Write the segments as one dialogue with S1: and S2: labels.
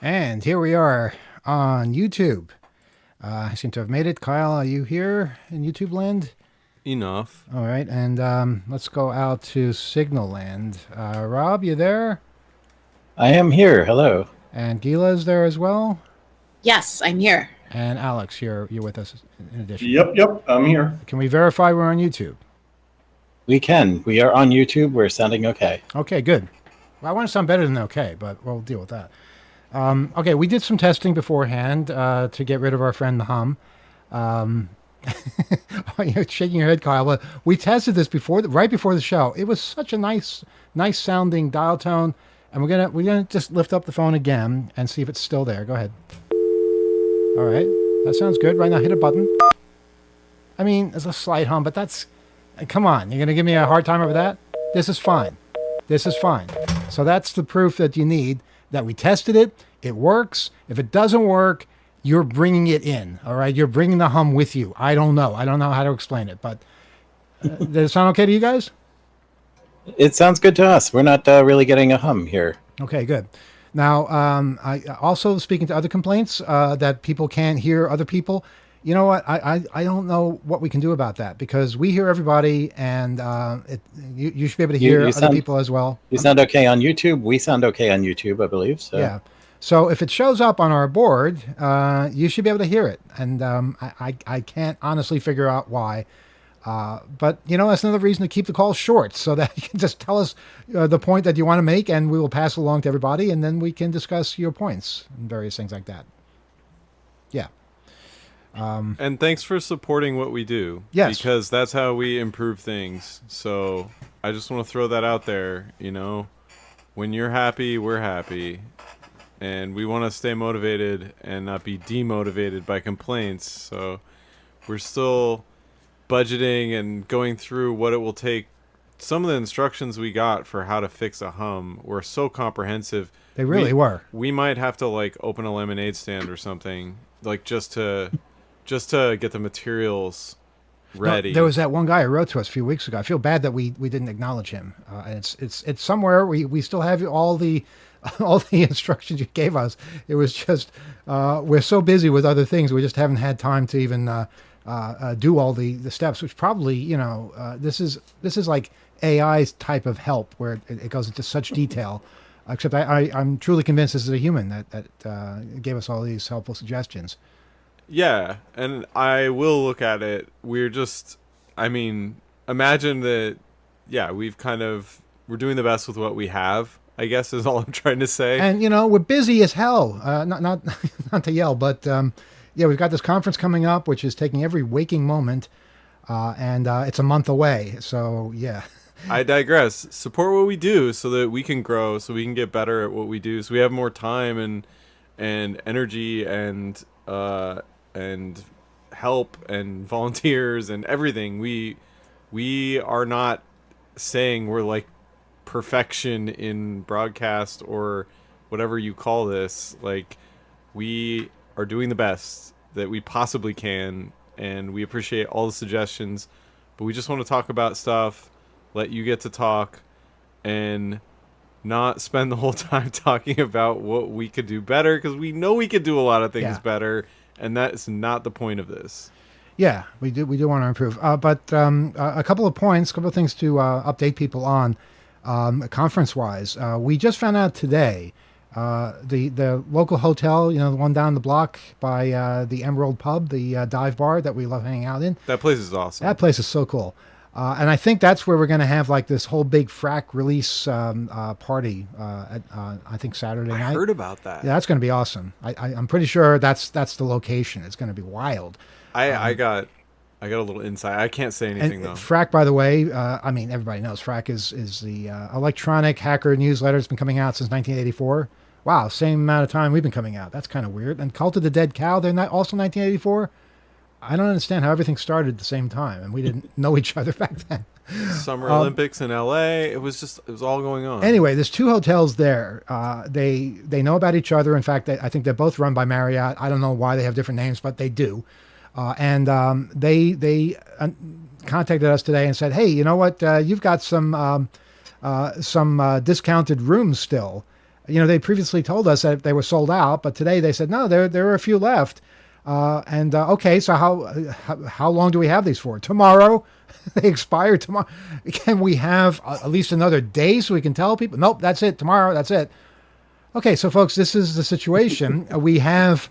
S1: And here we are on YouTube. I seem to have made it. Kyle, are you here in YouTube land?
S2: Enough.
S1: All right, and let's go out to Signal land. Rob, you there?
S3: I am here. Hello.
S1: And Gila's there as well.
S4: Yes, I'm here.
S1: And Alex, you're with us in addition.
S5: Yep, I'm here.
S1: Can we verify we're on YouTube?
S3: We can. We are on YouTube. We're sounding okay.
S1: Okay, good. Well, I want to sound better than okay, but we'll deal with that. Okay, we did some testing beforehand to get rid of our friend the hum. You're shaking your head, Kyle. But we tested this right before the show. It was such a nice sounding dial tone, and we're gonna just lift up the phone again and see if it's still there. Go ahead. All right, that sounds good. Right now, hit a button. I mean, it's a slight hum, but that's. Come on, you're gonna give me a hard time over that? This is fine. This is fine. So that's the proof that you need that we tested it. It works. If it doesn't work, you're bringing it in. All right, you're bringing the hum with you. I don't know how to explain it, but does it sound okay to you guys?
S3: It sounds good to us. We're not really getting a hum here.
S1: Okay, good. Now, I also speaking to other complaints that people can't hear other people. You know what? I don't know what we can do about that because we hear everybody, and you should be able to hear other people as well.
S3: You sound okay on YouTube. We sound okay on YouTube, I believe. So.
S1: Yeah. So if it shows up on our board, you should be able to hear it, and I can't honestly figure out why. But that's another reason to keep the calls short, so that you can just tell us the point that you want to make, and we will pass it along to everybody, and then we can discuss your points and various things like that. Yeah.
S2: And thanks for supporting what we do.
S1: Yes.
S2: Because that's how we improve things. So I just want to throw that out there. When you're happy, we're happy. And we want to stay motivated and not be demotivated by complaints. So we're still budgeting and going through what it will take. Some of the instructions we got for how to fix a hum were so comprehensive.
S1: They really were.
S2: We might have to open a lemonade stand or something, just to get the materials ready.
S1: No, there was that one guy who wrote to us a few weeks ago. I feel bad that we didn't acknowledge him. And it's somewhere. We still have all the instructions you gave us. It was just we're so busy with other things, we just haven't had time to even do all the steps. Which probably this is like AI's type of help where it goes into such detail. Except I'm truly convinced this is a human that gave us all these helpful suggestions.
S2: Yeah, and I will look at it. Imagine that, we're doing the best with what we have, I guess is all I'm trying to say.
S1: And, we're busy as hell. Not to yell, but we've got this conference coming up, which is taking every waking moment, and it's a month away. So, yeah.
S2: I digress. Support what we do so that we can grow, so we can get better at what we do, so we have more time and energy and help and volunteers and everything. We are not saying we're like perfection in broadcast or whatever you call this. We are doing the best that we possibly can, and we appreciate all the suggestions, but we just want to talk about stuff, let you get to talk, and not spend the whole time talking about what we could do better, because we know we could do a lot of things better, and that's not the point of this.
S1: Yeah, we do want to improve. But a couple of points, a couple of things to update people on conference-wise. We just found out today the local hotel, the one down the block by the Emerald Pub, the dive bar that we love hanging out in.
S2: That place is awesome.
S1: That place is so cool. And I think that's where we're going to have this whole big frack release party at I think Saturday night.
S2: I heard about that.
S1: Yeah, that's going to be awesome. I'm pretty sure that's the location. It's going to be wild.
S2: I got a little insight. I can't say anything though.
S1: Frack, by the way, everybody knows Frack is the electronic hacker newsletter. It's been coming out since 1984. Wow, same amount of time we've been coming out. That's kind of weird. And Cult of the Dead Cow, they're not also 1984. I don't understand how everything started at the same time, and we didn't know each other back then.
S2: Summer Olympics in LA. It was all going on. Anyway,
S1: there's two hotels there. They know about each other. In fact, I think they're both run by Marriott. I don't know why they have different names, but they do. And they contacted us today and said, "Hey, you know what? You've got some discounted rooms still." They previously told us that they were sold out, but today they said no, there are a few left. Okay, so how long do we have these for? Tomorrow? They expire tomorrow. Can we have at least another day so we can tell people? Nope, that's it. Tomorrow, that's it. Okay, so folks, this is the situation. We have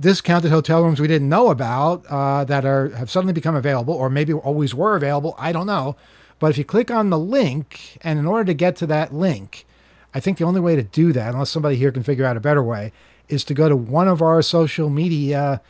S1: discounted hotel rooms we didn't know about that have suddenly become available, or maybe always were available. I don't know. But if you click on the link, and in order to get to that link, I think the only way to do that, unless somebody here can figure out a better way, is to go to one of our social media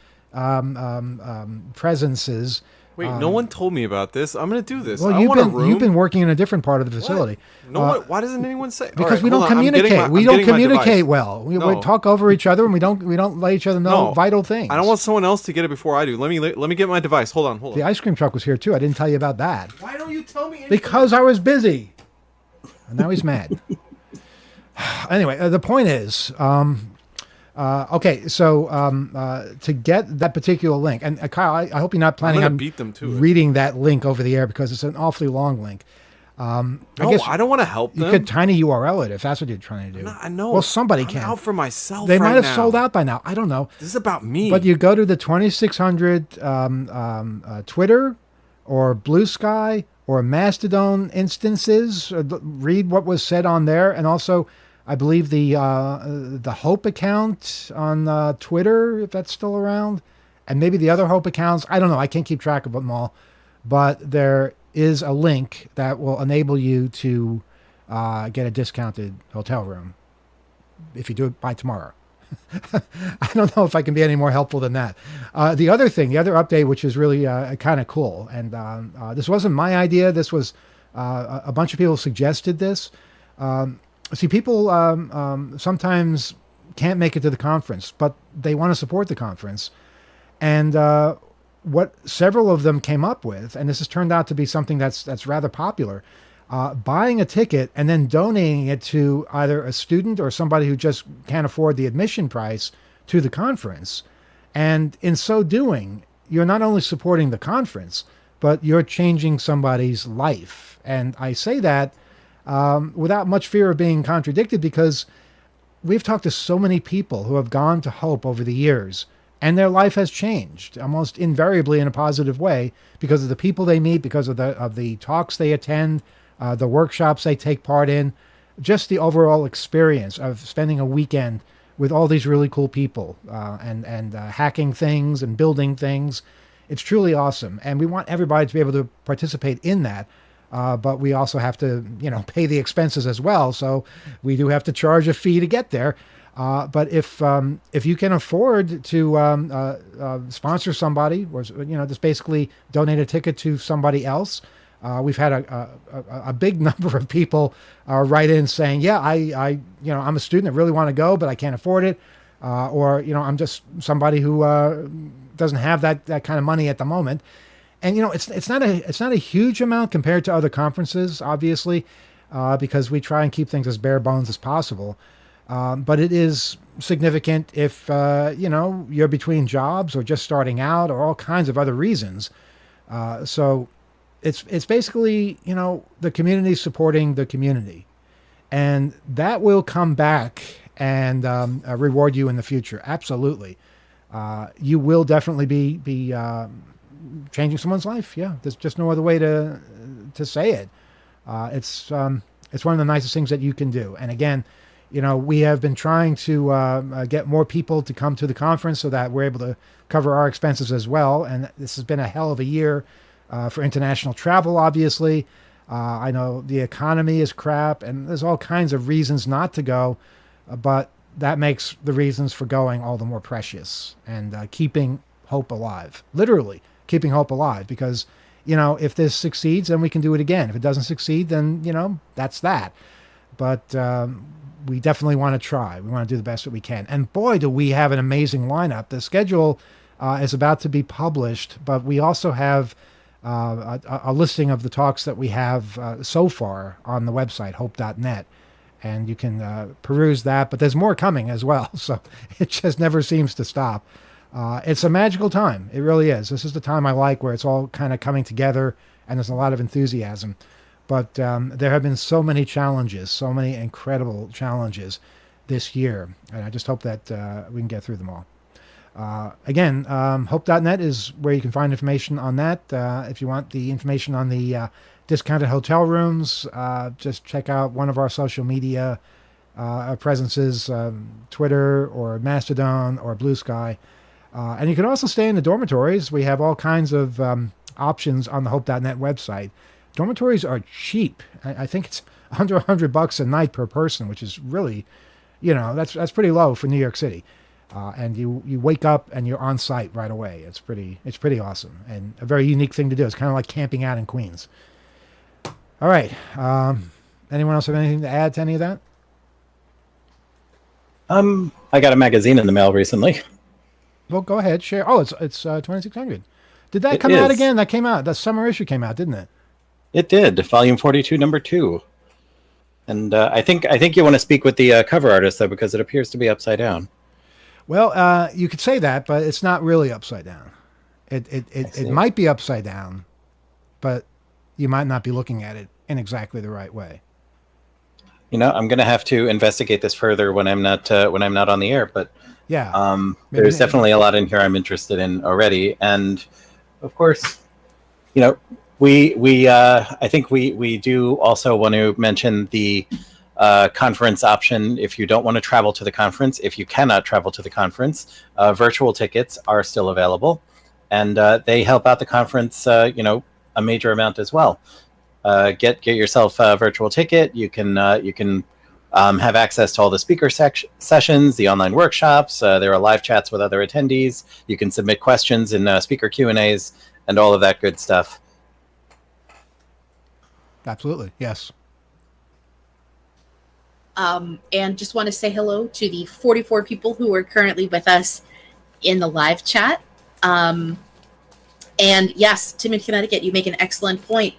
S1: presences.
S2: Wait, no one told me about this. I'm going to do this.
S1: Well,
S2: I want a room.
S1: you've been working in a different part of the facility.
S2: No, why doesn't anyone say?
S1: Because we
S2: hold
S1: don't
S2: on, I'm getting
S1: communicate.
S2: my-
S1: We
S2: I'm
S1: don't
S2: getting my
S1: communicate
S2: device.
S1: well. We
S2: No.
S1: talk over each other, and we don't let each other know vital things.
S2: I don't want someone else to get it before I do. Let me get my device. Hold on.
S1: The ice cream truck was here too. I didn't tell you about that
S2: Why don't you tell me anything?
S1: because I was busy. And now he's mad. Anyway, the point is, okay, so to get that particular link, and Kyle, I hope you're not planning
S2: gonna
S1: on
S2: beat them to it.
S1: reading that link over the air because it's an awfully long link.
S2: No, I don't want to help them.
S1: You could tiny URL it if that's what you're trying to do.
S2: I know.
S1: Well, somebody
S2: I'm
S1: can.
S2: out for myself.
S1: They
S2: right
S1: might have
S2: now.
S1: sold out by now. I don't know.
S2: This is about me.
S1: But you go to the 2600 Twitter or Blue Sky or Mastodon instances, read what was said on there, and also I believe the Hope account on Twitter, if that's still around, and maybe the other Hope accounts. I don't know. I can't keep track of them all, but there is a link that will enable you to get a discounted hotel room if you do it by tomorrow. I don't know if I can be any more helpful than that. The other update, which is really kind of cool, and this wasn't my idea. This was a bunch of people suggested this. See, people sometimes can't make it to the conference, but they want to support the conference. And what several of them came up with, and this has turned out to be something that's rather popular, buying a ticket and then donating it to either a student or somebody who just can't afford the admission price to the conference. And in so doing, you're not only supporting the conference, but you're changing somebody's life. And I say that without much fear of being contradicted, because we've talked to so many people who have gone to Hope over the years, and their life has changed almost invariably in a positive way because of the people they meet, because of the talks they attend, the workshops they take part in, just the overall experience of spending a weekend with all these really cool people and hacking things and building things. It's truly awesome, and we want everybody to be able to participate in that. But we also have to, pay the expenses as well. So we do have to charge a fee to get there. But if you can afford to sponsor somebody, or just basically donate a ticket to somebody else, we've had a big number of people write in saying, yeah, I'm a student, I really want to go, but I can't afford it, or I'm just somebody who doesn't have that kind of money at the moment. And it's not a huge amount compared to other conferences, obviously, because we try and keep things as bare bones as possible. But it is significant if you're between jobs or just starting out or all kinds of other reasons. So it's basically the community supporting the community, and that will come back and reward you in the future. Absolutely, you will definitely be changing someone's life. Yeah, there's just no other way to say it. It's one of the nicest things that you can do. And again, we have been trying to get more people to come to the conference so that we're able to cover our expenses as well. And this has been a hell of a year for international travel, obviously. I know the economy is crap, and there's all kinds of reasons not to go, but that makes the reasons for going all the more precious and keeping hope alive. Literally keeping hope alive, because if this succeeds, then we can do it again. If it doesn't succeed, then that's that. But we definitely want to try. We want to do the best that we can. And boy, do we have an amazing lineup. The schedule is about to be published, but we also have a listing of the talks that we have so far on the website, hope.net. And you can peruse that, but there's more coming as well. So it just never seems to stop. It's a magical time. It really is. This is the time I like, where it's all kind of coming together and there's a lot of enthusiasm. But there have been so many challenges, so many incredible challenges this year, and I just hope that we can get through them all. Again, hope.net is where you can find information on that. If you want the information on the discounted hotel rooms, just check out one of our social media presences, Twitter or Mastodon or Blue Sky. And you can also stay in the dormitories. We have all kinds of options on the hope.net website. Dormitories are cheap. I think it's under $100 a night per person, which is really, that's pretty low for New York City. And you wake up and you're on site right away. It's pretty awesome and a very unique thing to do. It's kind of like camping out in Queens. All right. Anyone else have anything to add to any of that?
S3: I got a magazine in the mail recently.
S1: Well, go ahead, share. Oh, it's 2600. Did that
S3: It
S1: come out
S3: is.
S1: again? That came out. The summer issue came out, didn't it?
S3: It did, volume 42, number 2. And I think you want to speak with the cover artist though, because it appears to be upside down.
S1: Well, you could say that, but it's not really upside down. It might be upside down, but you might not be looking at it in exactly the right way.
S3: I'm going to have to investigate this further when I'm not on the air. But
S1: yeah,
S3: there's definitely a lot in here I'm interested in already. And of course, we I think we do also want to mention the conference option. If you don't want to travel to the conference, if you cannot travel to the conference, virtual tickets are still available, and they help out the conference a major amount as well. Get yourself a virtual ticket. You can have access to all the speaker sessions, the online workshops. There are live chats with other attendees. You can submit questions in speaker Q&As and all of that good stuff.
S1: Absolutely, yes.
S4: And just want to say hello to the 44 people who are currently with us in the live chat. And yes, Tim in Connecticut, you make an excellent point.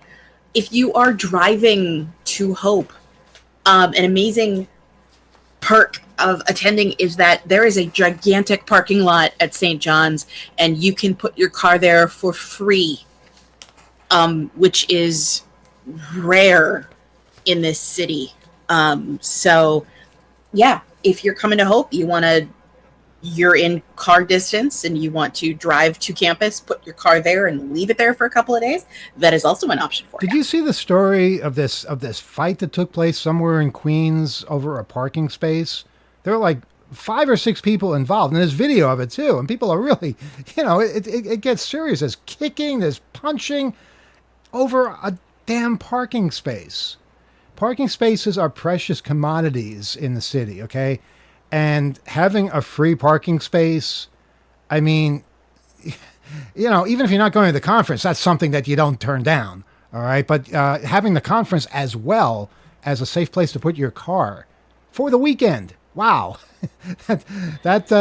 S4: If you are driving to Hope, an amazing perk of attending is that there is a gigantic parking lot at St. John's, and you can put your car there for free, which is rare in this city. So yeah, if you're coming to Hope, you're in car distance and you want to drive to campus, put your car there and leave it there for a couple of days, that is also an option for you.
S1: Did you see the story of this fight that took place somewhere in Queens over a parking space? There were like 5 or 6 people involved, and there's video of it too. And people are really, it gets serious. There's kicking, there's punching over a damn parking space. Parking spaces are precious commodities in the city, okay? And having a free parking space, I mean, even if you're not going to the conference, that's something that you don't turn down, all right? But having the conference as well as a safe place to put your car for the weekend, wow. that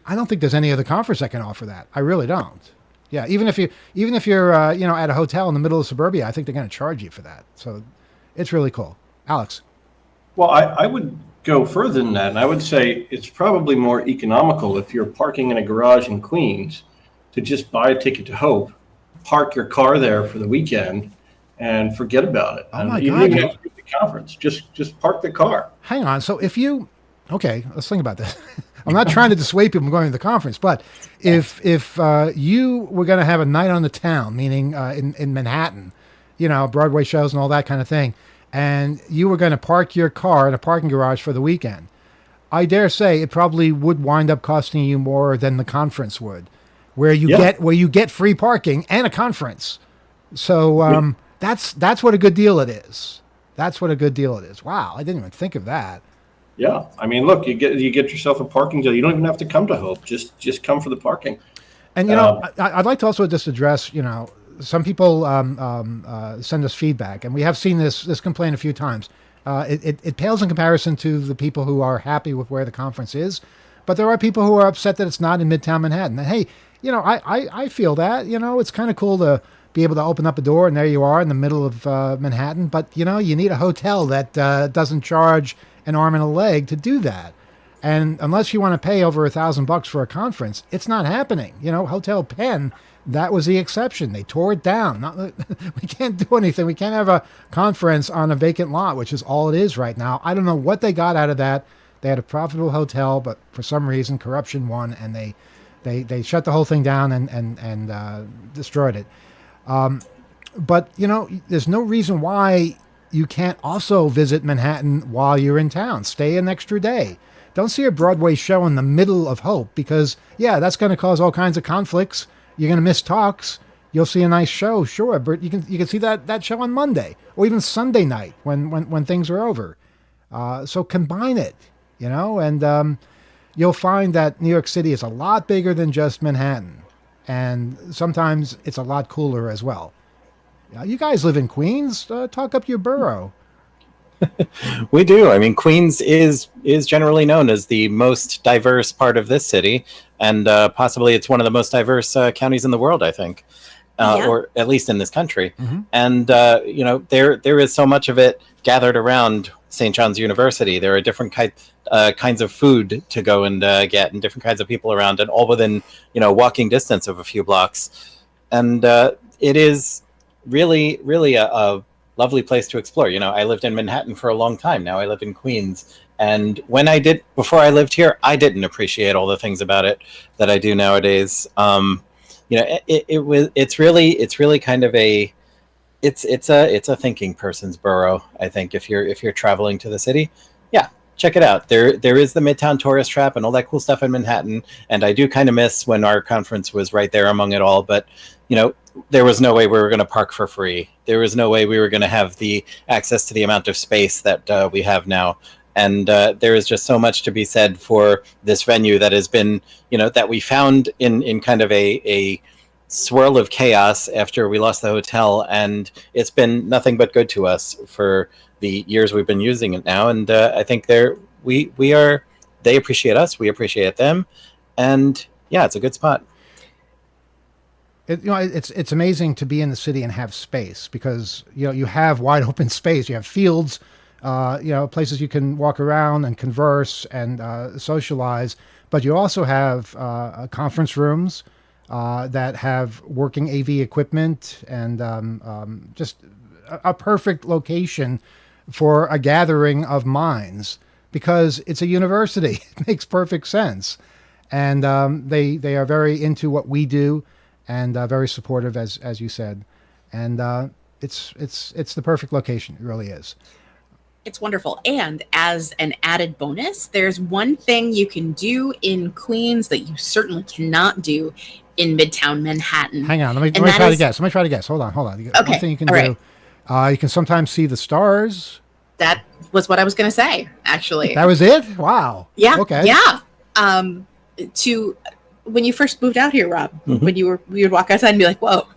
S1: I don't think there's any other conference that can offer that. I really don't. Yeah, even if you're at a hotel in the middle of suburbia, I think they're going to charge you for that. So it's really cool. Alex.
S5: Well, I would go further than that, and I would say it's probably more economical if you're parking in a garage in Queens to just buy a ticket to Hope, park your car there for the weekend, and forget about it.
S1: Oh my
S5: you
S1: God!
S5: don't even have to do the conference. Just park the car.
S1: Hang on. So okay, let's think about this. I'm not trying to dissuade people from going to the conference, but if you were going to have a night on the town, meaning in Manhattan, Broadway shows and all that kind of thing, and you were going to park your car in a parking garage for the weekend, I dare say it probably would wind up costing you more than the conference would, where you get free parking and a conference. So that's what a good deal it is. That's what a good deal it is. Wow, I didn't even think of that.
S5: Yeah, I mean, look, you get yourself a parking deal. You don't even have to come to Hope. Just come for the parking.
S1: And I'd like to also just address, some people send us feedback, and we have seen this complaint a few times. It pales in comparison to the people who are happy with where the conference is, but there are people who are upset that it's not in Midtown Manhattan. And hey, I feel that, it's kind of cool to be able to open up a door and there you are in the middle of Manhattan, but you need a hotel that doesn't charge an arm and a leg to do that. And unless you want to pay over $1,000 for a conference, it's not happening. Hotel Penn, that was the exception. They tore it down. We can't do anything. We can't have a conference on a vacant lot, which is all it is right now. I don't know what they got out of that. They had a profitable hotel, but for some reason, corruption won, and they shut the whole thing down and destroyed it. But, there's no reason why you can't also visit Manhattan while you're in town. Stay an extra day. Don't see a Broadway show in the middle of Hope because, that's going to cause all kinds of conflicts. You're going to miss talks. You'll see a nice show, sure, but you can see that show on Monday or even Sunday night when things are over. So combine it, and you'll find that New York City is a lot bigger than just Manhattan, and sometimes it's a lot cooler as well. You guys live in Queens. Talk up your borough.
S3: We do. I mean, Queens is generally known as the most diverse part of this city, and possibly it's one of the most diverse counties in the world, I think, or at least in this country.
S1: Mm-hmm.
S3: And there is so much of it gathered around St. John's University. There are different kinds of food to go and get, and different kinds of people around, and all within walking distance of a few blocks. And it is really, really a lovely place to explore. I lived in Manhattan for a long time. Now I live in Queens. And before I lived here, I didn't appreciate all the things about it that I do nowadays. It's really kind of it's a thinking person's borough. I think if you're traveling to the city, check it out. There is the Midtown tourist trap and all that cool stuff in Manhattan. And I do kind of miss when our conference was right there among it all. But, there was no way we were going to park for free. There was no way we were going to have the access to the amount of space that we have now. And there is just so much to be said for this venue that has been, that we found in kind of a swirl of chaos after we lost the hotel. And it's been nothing but good to us for the years we've been using it now. And I think they appreciate us. We appreciate them. And it's a good spot.
S1: It's amazing to be in the city and have space because you have wide open space. You have fields, places you can walk around and converse and socialize. But you also have conference rooms that have working AV equipment and just a perfect location for a gathering of minds because it's a university. It makes perfect sense, and they are very into what we do. And very supportive, as you said, and it's the perfect location. It really is.
S4: It's wonderful. And as an added bonus, there's one thing you can do in Queens that you certainly cannot do in Midtown Manhattan.
S1: Hang on, let me try to guess. Hold on.
S4: Okay.
S1: One thing you can do, you can sometimes see the stars.
S4: That was what I was going to say. Actually,
S1: that was it. Wow.
S4: Yeah.
S1: Okay.
S4: Yeah. When you first moved out here, Rob, when we would walk outside and be like, whoa,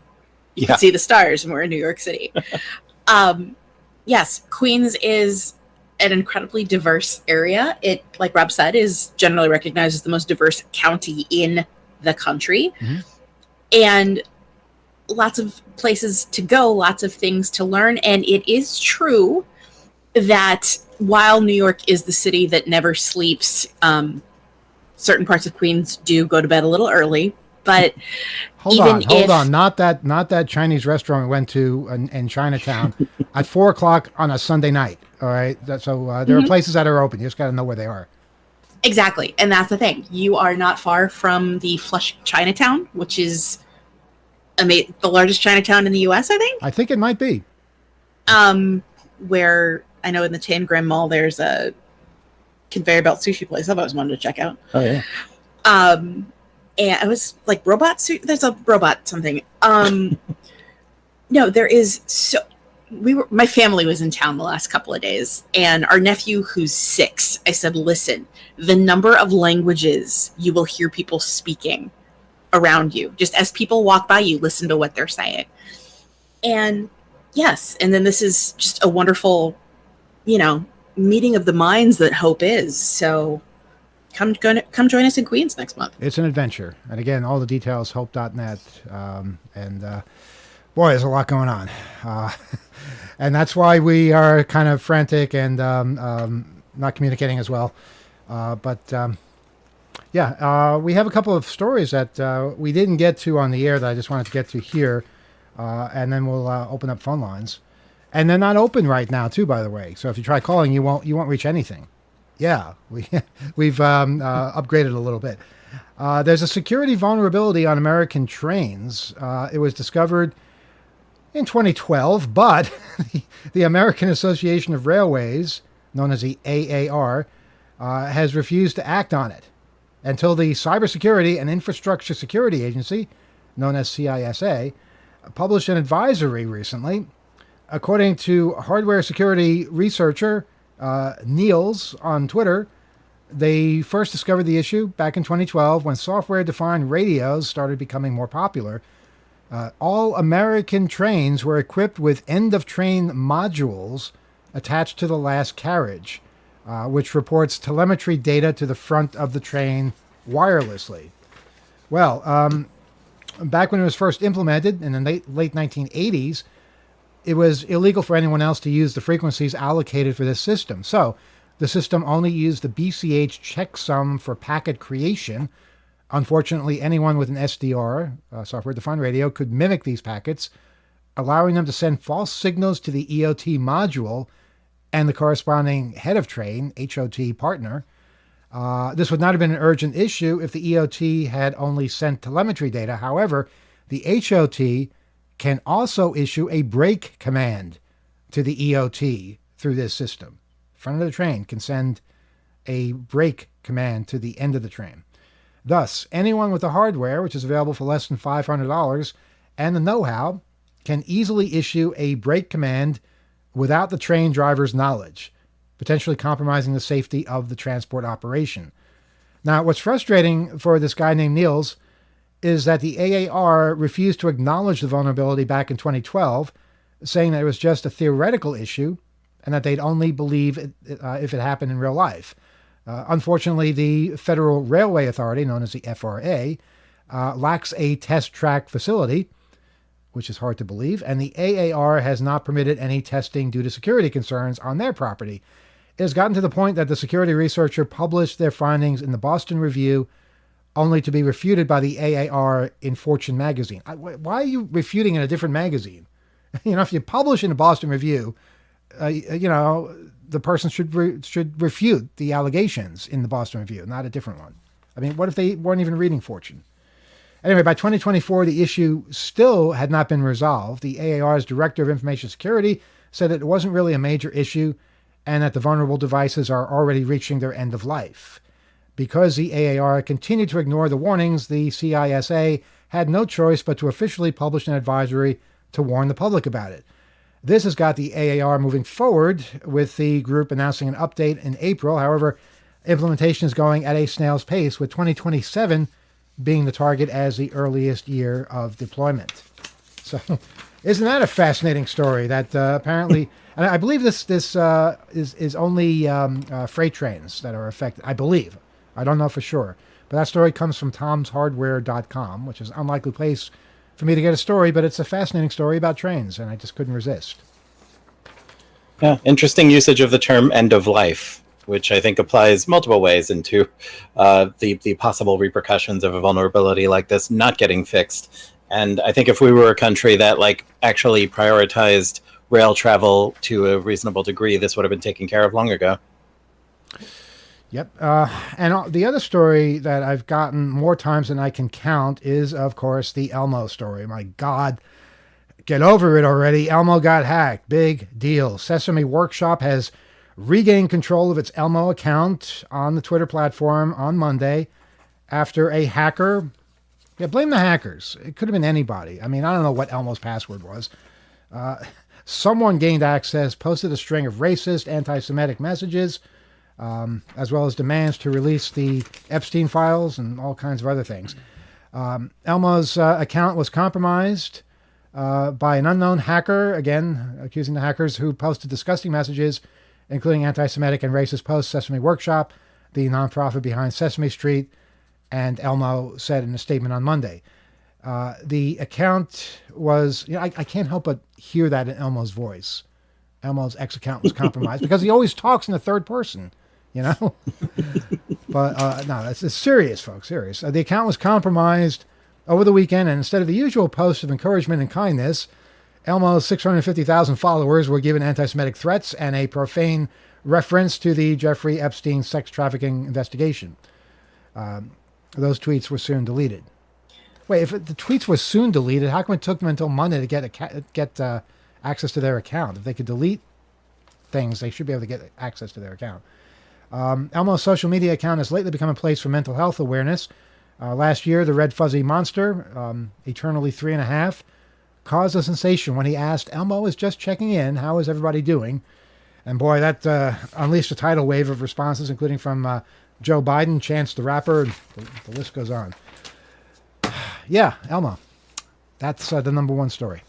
S4: you can see the stars and we're in New York City. Yes, Queens is an incredibly diverse area. It, like Rob said, is generally recognized as the most diverse county in the country. Mm-hmm. And lots of places to go, lots of things to learn. And it is true that while New York is the city that never sleeps, certain parts of Queens do go to bed a little early, but
S1: hold on. Not that Chinese restaurant we went to in Chinatown at 4:00 on a Sunday night. All right. So there are places that are open. You just got to know where they are.
S4: Exactly. And that's the thing. You are not far from the Flush Chinatown, which is the largest Chinatown in the U.S., I think.
S1: I think it might be.
S4: Where I know in the Tangram Mall, there's a conveyor belt sushi place I've always wanted to check out.
S3: Oh yeah.
S4: And I was like there's a robot something. No, there is my family was in town the last couple of days, and our nephew who's 6, I said, listen, the number of languages you will hear people speaking around you, just as people walk by you, listen to what they're saying. And yes, and then this is just a wonderful, meeting of the minds that Hope is. So come join us in Queens next month.
S1: It's an adventure. And again, all the details, hope.net. Boy, there's a lot going on. And that's why we are kind of frantic and not communicating as well. But Yeah, we have a couple of stories that we didn't get to on the air that I just wanted to get to here, and then we'll open up phone lines. And they're not open right now, too. By the way, so if you try calling, you won't reach anything. Yeah, we've upgraded a little bit. There's a security vulnerability on American trains. It was discovered in 2012, but the American Association of Railways, known as the AAR, has refused to act on it until the Cybersecurity and Infrastructure Security Agency, known as CISA, published an advisory recently. According to hardware security researcher Niels on Twitter, they first discovered the issue back in 2012 when software-defined radios started becoming more popular. All American trains were equipped with end-of-train modules attached to the last carriage, which reports telemetry data to the front of the train wirelessly. Well, back when it was first implemented in the late 1980s, it was illegal for anyone else to use the frequencies allocated for this system. So the system only used the BCH checksum for packet creation. Unfortunately, anyone with an SDR, software-defined radio, could mimic these packets, allowing them to send false signals to the EOT module and the corresponding head of train, HOT partner. This would not have been an urgent issue if the EOT had only sent telemetry data. However, the HOT can also issue a brake command to the EOT through this system. Front of the train can send a brake command to the end of the train. Thus, anyone with the hardware, which is available for less than $500, and the know-how, can easily issue a brake command without the train driver's knowledge, potentially compromising the safety of the transport operation. Now, what's frustrating for this guy named Niels is that the AAR refused to acknowledge the vulnerability back in 2012, saying that it was just a theoretical issue and that they'd only believe it, if it happened in real life. Unfortunately, the Federal Railway Authority, known as the FRA, lacks a test track facility, which is hard to believe, and the AAR has not permitted any testing due to security concerns on their property. It has gotten to the point that the security researcher published their findings in the Boston Review, only to be refuted by the AAR in Fortune magazine. Why are you refuting in a different magazine? If you publish in the Boston Review, the person should refute the allegations in the Boston Review, not a different one. I mean, what if they weren't even reading Fortune? Anyway, by 2024, the issue still had not been resolved. The AAR's Director of Information Security said that it wasn't really a major issue and that the vulnerable devices are already reaching their end of life. Because the AAR continued to ignore the warnings, the CISA had no choice but to officially publish an advisory to warn the public about it. This has got the AAR moving forward, with the group announcing an update in April. However, implementation is going at a snail's pace, with 2027 being the target as the earliest year of deployment. So, isn't that a fascinating story? That apparently, and I believe this is only freight trains that are affected. I believe. I don't know for sure. But that story comes from tomshardware.com, which is an unlikely place for me to get a story, but it's a fascinating story about trains, and I just couldn't resist.
S3: Yeah, interesting usage of the term end of life, which I think applies multiple ways into the possible repercussions of a vulnerability like this not getting fixed. And I think if we were a country that actually prioritized rail travel to a reasonable degree, this would have been taken care of long ago.
S1: Yep. And the other story that I've gotten more times than I can count is, of course, the Elmo story. My God, get over it already. Elmo got hacked. Big deal. Sesame Workshop has regained control of its Elmo account on the Twitter platform on Monday after a hacker... Yeah, blame the hackers. It could have been anybody. I mean, I don't know what Elmo's password was. Someone gained access, posted a string of racist, anti-Semitic messages, as well as demands to release the Epstein files and all kinds of other things. Elmo's account was compromised by an unknown hacker, again, accusing the hackers who posted disgusting messages, including anti-Semitic and racist posts. Sesame Workshop, the nonprofit behind Sesame Street, and Elmo said in a statement on Monday. The account was, I can't help but hear that in Elmo's voice. Elmo's ex account was compromised because he always talks in the third person. you know. But no, it's serious, folks. Serious. The account was compromised over the weekend, and instead of the usual posts of encouragement and kindness, Elmo's 650,000 followers were given anti-Semitic threats and a profane reference to the Jeffrey Epstein sex trafficking investigation. Those tweets were soon deleted. Wait, if the tweets were soon deleted, how come it took them until Monday to get access to their account? If they could delete things, they should be able to get access to their account. Elmo's social media account has lately become a place for mental health awareness. Last year, the red fuzzy monster, eternally 3.5, caused a sensation when he asked, Elmo is just checking in, how is everybody doing? And boy, that unleashed a tidal wave of responses, including from Joe Biden, Chance the Rapper, and the list goes on. Yeah, Elmo. That's the number one story.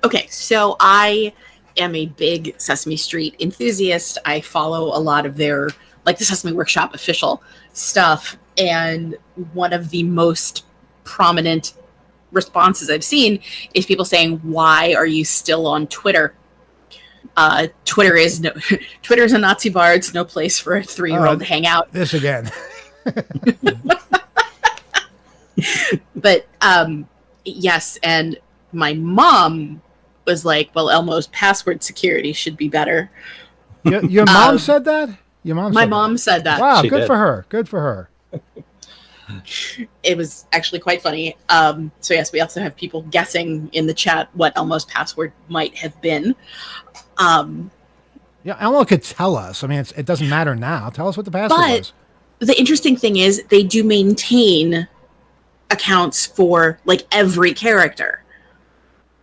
S4: Okay, so I am a big Sesame Street enthusiast. I follow a lot of their, like the Sesame Workshop official stuff. And one of the most prominent responses I've seen is people saying, why are you still on Twitter? Twitter is a Nazi bar. It's no place for a 3-year-old to hang out.
S1: This again.
S4: But yes, and my mom was like, well, Elmo's password security should be better.
S1: Your mom said that?
S4: My mom said that.
S1: Wow,
S3: She
S1: good
S3: did.
S1: for her. Good for her.
S4: It was actually quite funny. So yes, we also have people guessing in the chat what Elmo's password might have been.
S1: Yeah, Elmo could tell us. I mean, it doesn't matter now. Tell us what the password was.
S4: The interesting thing is they do maintain accounts for like every character.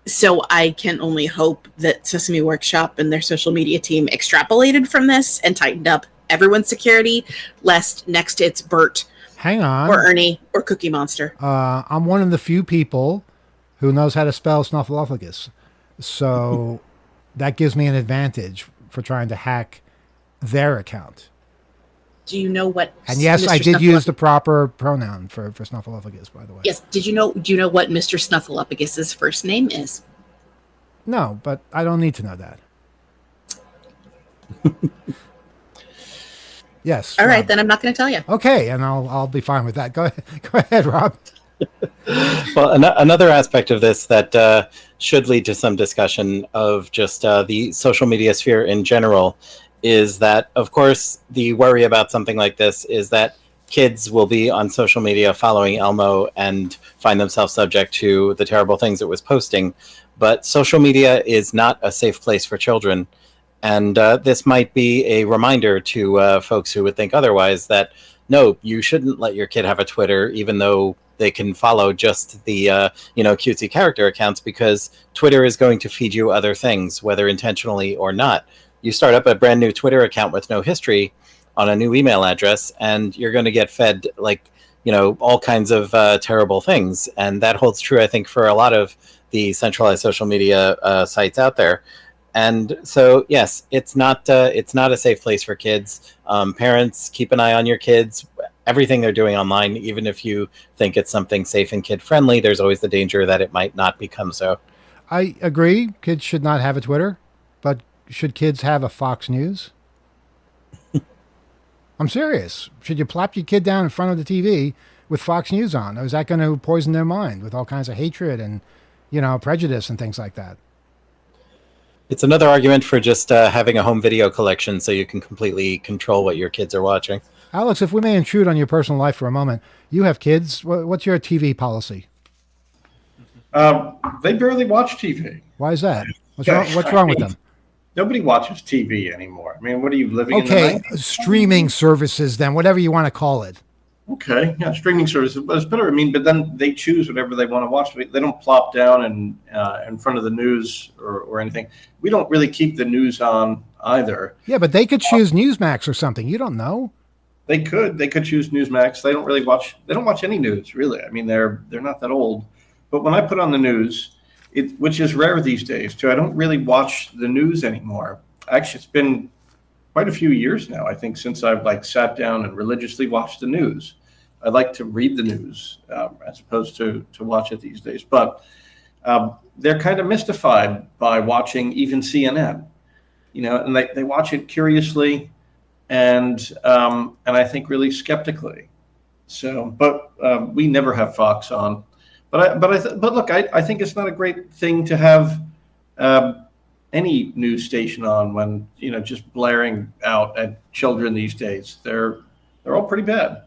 S4: So I can only hope that Sesame Workshop and their social media team extrapolated from this and tightened up everyone's security, lest next it's Bert
S1: Hang on.
S4: or Ernie or Cookie Monster.
S1: I'm one of the few people who knows how to spell Snuffleupagus. So that gives me an advantage for trying to hack their account.
S4: Do you know what?
S1: And yes,
S4: Mr.
S1: I did
S4: Snuffleupagus-
S1: use the proper pronoun for Snuffleupagus, by the way.
S4: Yes. Do you know what Mr. Snuffleupagus's first name is?
S1: No, but I don't need to know that. Yes.
S4: All right,
S1: Rob.
S4: then I'm not going to tell you.
S1: Okay, and I'll be fine with that. Go ahead, Rob.
S3: Well, another aspect of this that should lead to some discussion of just the social media sphere in general is that, of course, the worry about something like this is that kids will be on social media following Elmo and find themselves subject to the terrible things it was posting. But social media is not a safe place for children. And this might be a reminder to folks who would think otherwise that, no, you shouldn't let your kid have a Twitter, even though they can follow just the cutesy character accounts, because Twitter is going to feed you other things, whether intentionally or not. You start up a brand new Twitter account with no history on a new email address, and you're going to get fed all kinds of terrible things. And that holds true, I think, for a lot of the centralized social media sites out there. And so, yes, it's not a safe place for kids. Parents, keep an eye on your kids. Everything they're doing online, even if you think it's something safe and kid friendly, there's always the danger that it might not become so.
S1: I agree. Kids should not have a Twitter, but should kids have a Fox News? I'm serious. Should you plop your kid down in front of the TV with Fox News on? Or is that going to poison their mind with all kinds of hatred and, prejudice and things like that?
S3: It's another argument for just having a home video collection so you can completely control what your kids are watching.
S1: Alex, if we may intrude on your personal life for a moment, you have kids. What's your TV policy?
S5: They barely watch TV.
S1: Why is that? What's wrong with them?
S5: Nobody watches TV anymore. I mean, what are you living in the
S1: Okay,
S5: 90s?
S1: streaming services then, whatever you want to call it.
S5: Okay, yeah, streaming services. But it's better. I mean, but then they choose whatever they want to watch. They don't plop down and in front of the news or anything. We don't really keep the news on either.
S1: Yeah, but they could choose Newsmax or something. You don't know.
S5: They could choose Newsmax. They don't really watch. They don't watch any news really. I mean, they're not that old. But when I put on the news, which is rare these days too, I don't really watch the news anymore. Actually, it's been quite a few years now, I think, since I've sat down and religiously watched the news. I like to read the news as opposed to watch it these days. But they're kind of mystified by watching even CNN. and they watch it curiously and I think really skeptically. So, but we never have Fox on. But look, I think it's not a great thing to have any news station on when just blaring out at children these days. They're all pretty bad.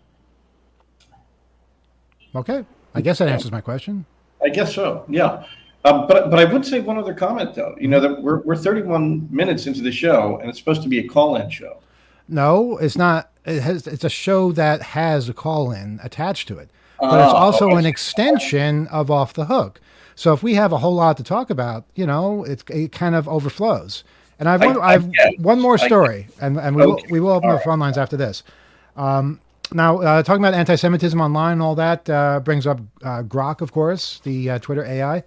S1: Okay, I guess that answers my question.
S5: I guess so. Yeah. But I would say one other comment though. That we're 31 minutes into the show and it's supposed to be a call-in show.
S1: No, it's not. It's a show that has a call-in attached to it, but it's also an extension of Off the Hook. So if we have a whole lot to talk about, it kind of overflows. And I've one more story, and we will open the phone lines after this. Now, talking about anti-Semitism online and all that brings up Grok, of course, the Twitter AI.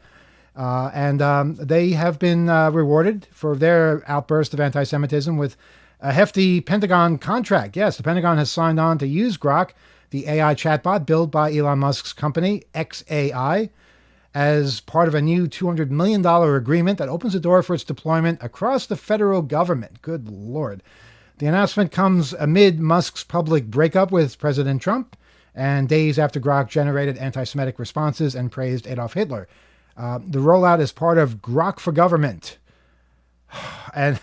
S1: And they have been rewarded for their outburst of anti-Semitism with a hefty Pentagon contract. Yes, the Pentagon has signed on to use Grok, the AI chatbot built by Elon Musk's company, XAI, as part of a new $200 million agreement that opens the door for its deployment across the federal government. Good Lord. The announcement comes amid Musk's public breakup with President Trump and days after Grok generated anti-Semitic responses and praised Adolf Hitler. The rollout is part of Grok for Government, and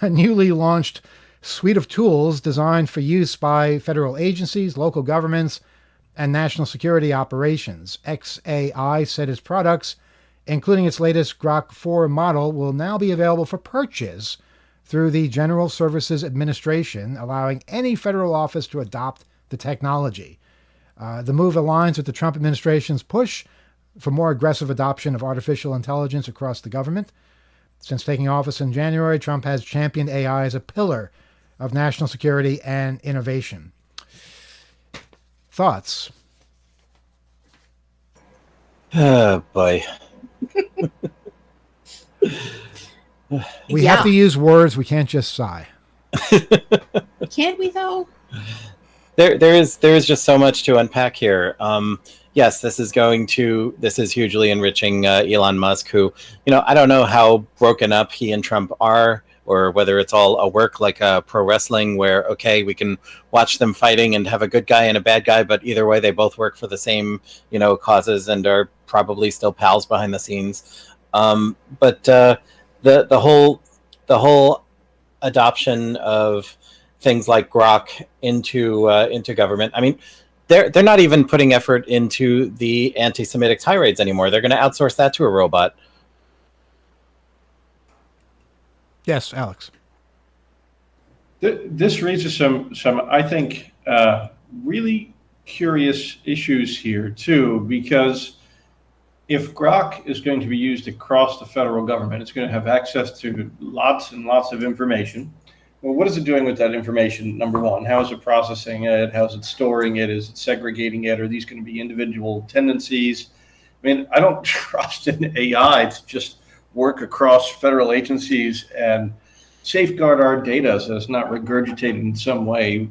S1: a newly launched suite of tools designed for use by federal agencies, local governments, and national security operations. XAI said its products, including its latest Grok 4 model, will now be available for purchase through the General Services Administration, allowing any federal office to adopt the technology. The move aligns with the Trump administration's push for more aggressive adoption of artificial intelligence across the government. Since taking office in January, Trump has championed AI as a pillar of national security and innovation. Thoughts?
S3: Oh, boy.
S1: We have to use words. We can't just sigh.
S4: Can't we, though?
S3: There is just so much to unpack here. Yes, this is hugely enriching Elon Musk, who, I don't know how broken up he and Trump are, or whether it's all a work like pro wrestling where, okay, we can watch them fighting and have a good guy and a bad guy, but either way, they both work for the same, causes and are probably still pals behind the scenes. But the whole adoption of things like Grok into government. I mean, they're not even putting effort into the anti-Semitic tirades anymore. They're going to outsource that to a robot.
S1: Yes, Alex.
S5: This raises some I think, really curious issues here too, because if Grok is going to be used across the federal government, it's going to have access to lots and lots of information. Well, what is it doing with that information? Number one, how is it processing it? How is it storing it? Is it segregating it? Are these going to be individual tendencies? I mean, I don't trust an AI to just work across federal agencies and safeguard our data so it's not regurgitated in some way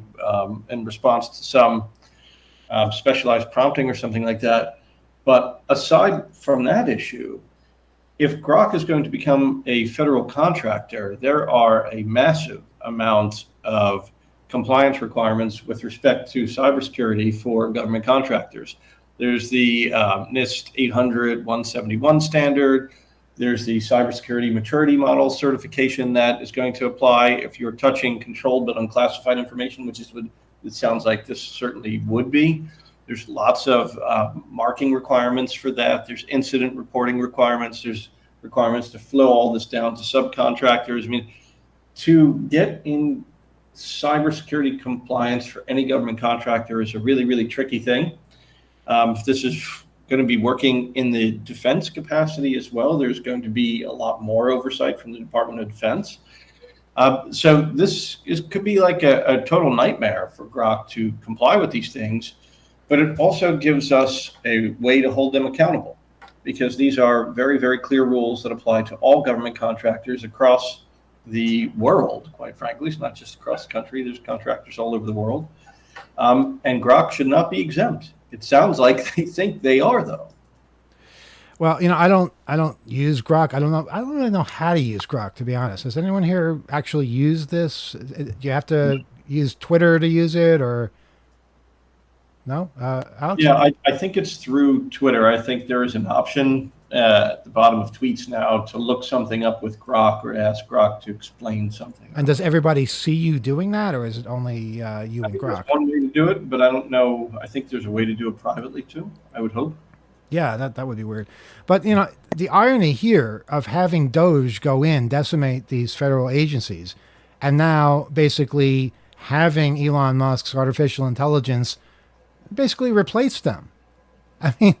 S5: in response to some specialized prompting or something like that. But aside from that issue, if Grok is going to become a federal contractor, there are a massive amount of compliance requirements with respect to cybersecurity for government contractors. There's the NIST 800-171 standard. There's the cybersecurity maturity model certification that is going to apply if you're touching controlled but unclassified information, which is what it sounds like this certainly would be. There's lots of marking requirements for that. There's incident reporting requirements. There's requirements to flow all this down to subcontractors. I mean, to get in cybersecurity compliance for any government contractor is a really, really tricky thing. If this is going to be working in the defense capacity as well, there's going to be a lot more oversight from the Department of Defense. So this could be like a total nightmare for Grok to comply with these things, but it also gives us a way to hold them accountable, because these are very, very clear rules that apply to all government contractors across the world, quite frankly. It's not just across the country. There's contractors all over the world. And Grok should not be exempt. It sounds like they think they are, though.
S1: Well, I don't use Grok. I don't really know how to use Grok, to be honest. Has anyone here actually used this? Do you have to use Twitter to use it, or no? Alex?
S5: Yeah, I think it's through Twitter. I think there is an option at the bottom of tweets now to look something up with Grok or ask Grok to explain something.
S1: And does everybody see you doing that, or is it only you
S5: I
S1: and
S5: think there's
S1: Grok?
S5: one way to do it, but I don't know. I think there's a way to do it privately too, I would hope.
S1: Yeah, that would be weird. But the irony here of having Doge go in, decimate these federal agencies, and now basically having Elon Musk's artificial intelligence basically replace them. I mean,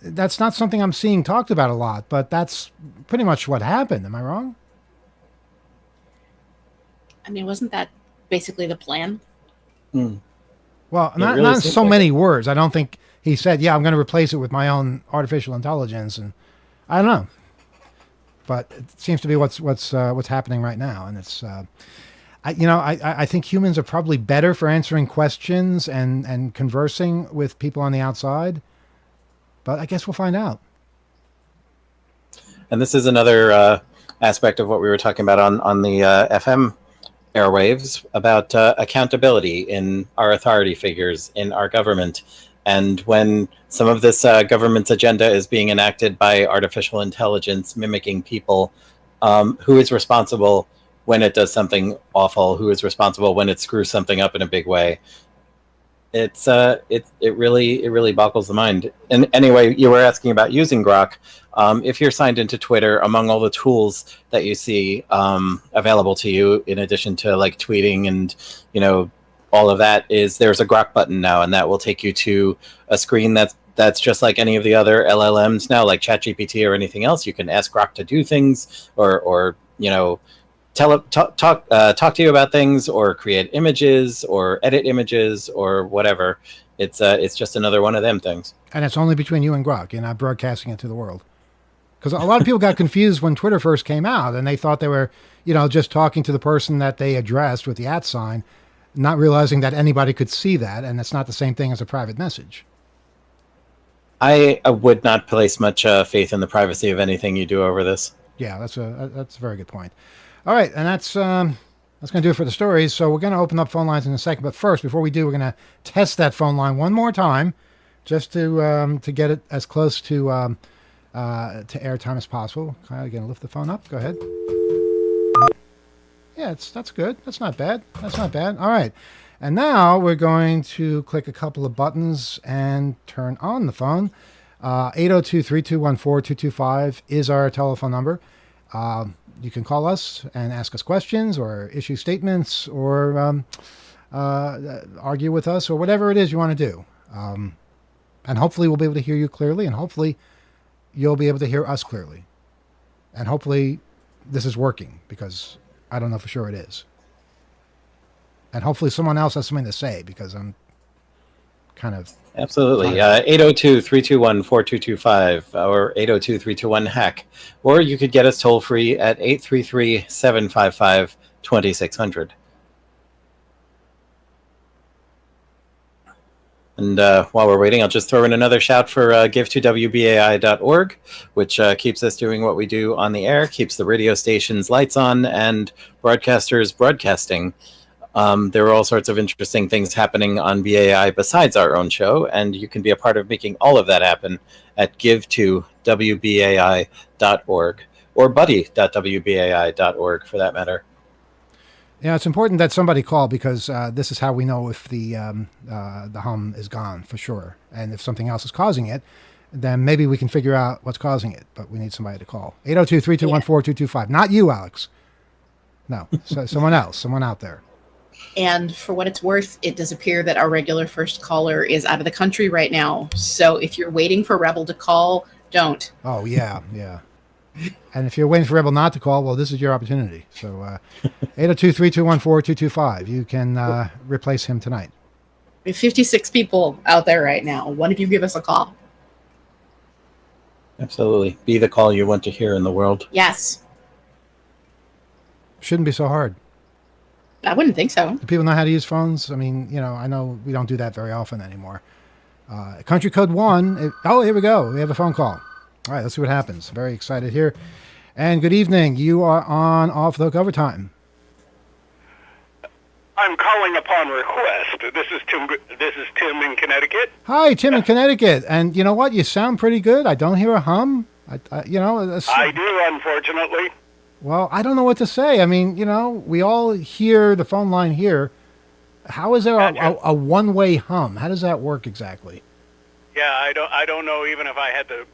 S1: that's not something I'm seeing talked about a lot, but that's pretty much what happened. Am I wrong?
S4: I mean, wasn't that basically the plan?
S3: Hmm.
S1: Well,
S3: It
S1: not
S3: really
S1: in
S3: seems
S1: so
S3: like
S1: many words. I don't think he said, "Yeah, I'm going to replace it with my own artificial intelligence," and I don't know. But it seems to be what's happening right now, and it's I think humans are probably better for answering questions and conversing with people on the outside, but I guess we'll find out.
S3: And this is another aspect of what we were talking about on the FM airwaves about accountability in our authority figures in our government. And when some of this government's agenda is being enacted by artificial intelligence mimicking people, who is responsible when it does something awful? Who is responsible when it screws something up in a big way? It really boggles the mind. And anyway, you were asking about using Grok. If you're signed into Twitter, among all the tools that you see available to you, in addition to like tweeting and all of that, is there's a Grok button now, and that will take you to a screen that's just like any of the other LLMs now, like ChatGPT or anything else. You can ask Grok to do things, or talk to you about things, or create images, or edit images, or whatever. It's just another one of them things.
S1: And it's only between you and Grok. You're not broadcasting it to the world. Because a lot of people got confused when Twitter first came out, and they thought they were, just talking to the person that they addressed with the @ sign, not realizing that anybody could see that, and it's not the same thing as a private message.
S3: I would not place much faith in the privacy of anything you do over this.
S1: Yeah, that's a very good point. All right, and that's going to do it for the stories. So we're going to open up phone lines in a second, but first, before we do, we're going to test that phone line one more time, just to get it as close to airtime as possible. Kyle, you going to lift the phone up? Go ahead. Yeah, that's good. That's not bad. All right. And now we're going to click a couple of buttons and turn on the phone. 802-321-4225 is our telephone number. You can call us and ask us questions or issue statements or argue with us or whatever it is you want to do. And hopefully we'll be able to hear you clearly, and hopefully you'll be able to hear us clearly. And hopefully this is working, because I don't know for sure it is. And hopefully someone else has something to say, because I'm kind of...
S3: Absolutely. 802-321-4225 or 802-321-HACK. Or you could get us toll free at 833-755-2600. And while we're waiting, I'll just throw in another shout for give2wbai.org, which keeps us doing what we do on the air, keeps the radio station's lights on, and broadcasters broadcasting. There are all sorts of interesting things happening on BAI besides our own show, and you can be a part of making all of that happen at give2wbai.org, or buddy.wbai.org for that matter.
S1: Yeah, it's important that somebody call, because this is how we know if the hum is gone for sure. And if something else is causing it, then maybe we can figure out what's causing it. But we need somebody to call. 802-321-4225. Not you, Alex. No, so someone else, someone out there.
S4: And for what it's worth, it does appear that our regular first caller is out of the country right now. So if you're waiting for Rebel to call, don't.
S1: Oh, yeah. And if you're waiting for Rebel not to call, well, this is your opportunity. So 802-321-4225. You can replace him tonight.
S4: We have 56 people out there right now. One of you give us a call.
S3: Absolutely. Be the call you want to hear in the world.
S4: Yes.
S1: Shouldn't be so hard.
S4: I wouldn't think so.
S1: Do people know how to use phones? I mean, I know we don't do that very often anymore. Country code 1. Oh, here we go. We have a phone call. All right, let's see what happens. Very excited here. And good evening. You are on Off the Hook Overtime.
S6: I'm calling upon request. This is Tim in Connecticut.
S1: Hi, Tim in Connecticut. And you know what? You sound pretty good. I don't hear a hum.
S6: I do, unfortunately.
S1: Well, I don't know what to say. I mean, we all hear the phone line here. How is there a one-way hum? How does that work exactly?
S6: Yeah, I don't know. Even if I had to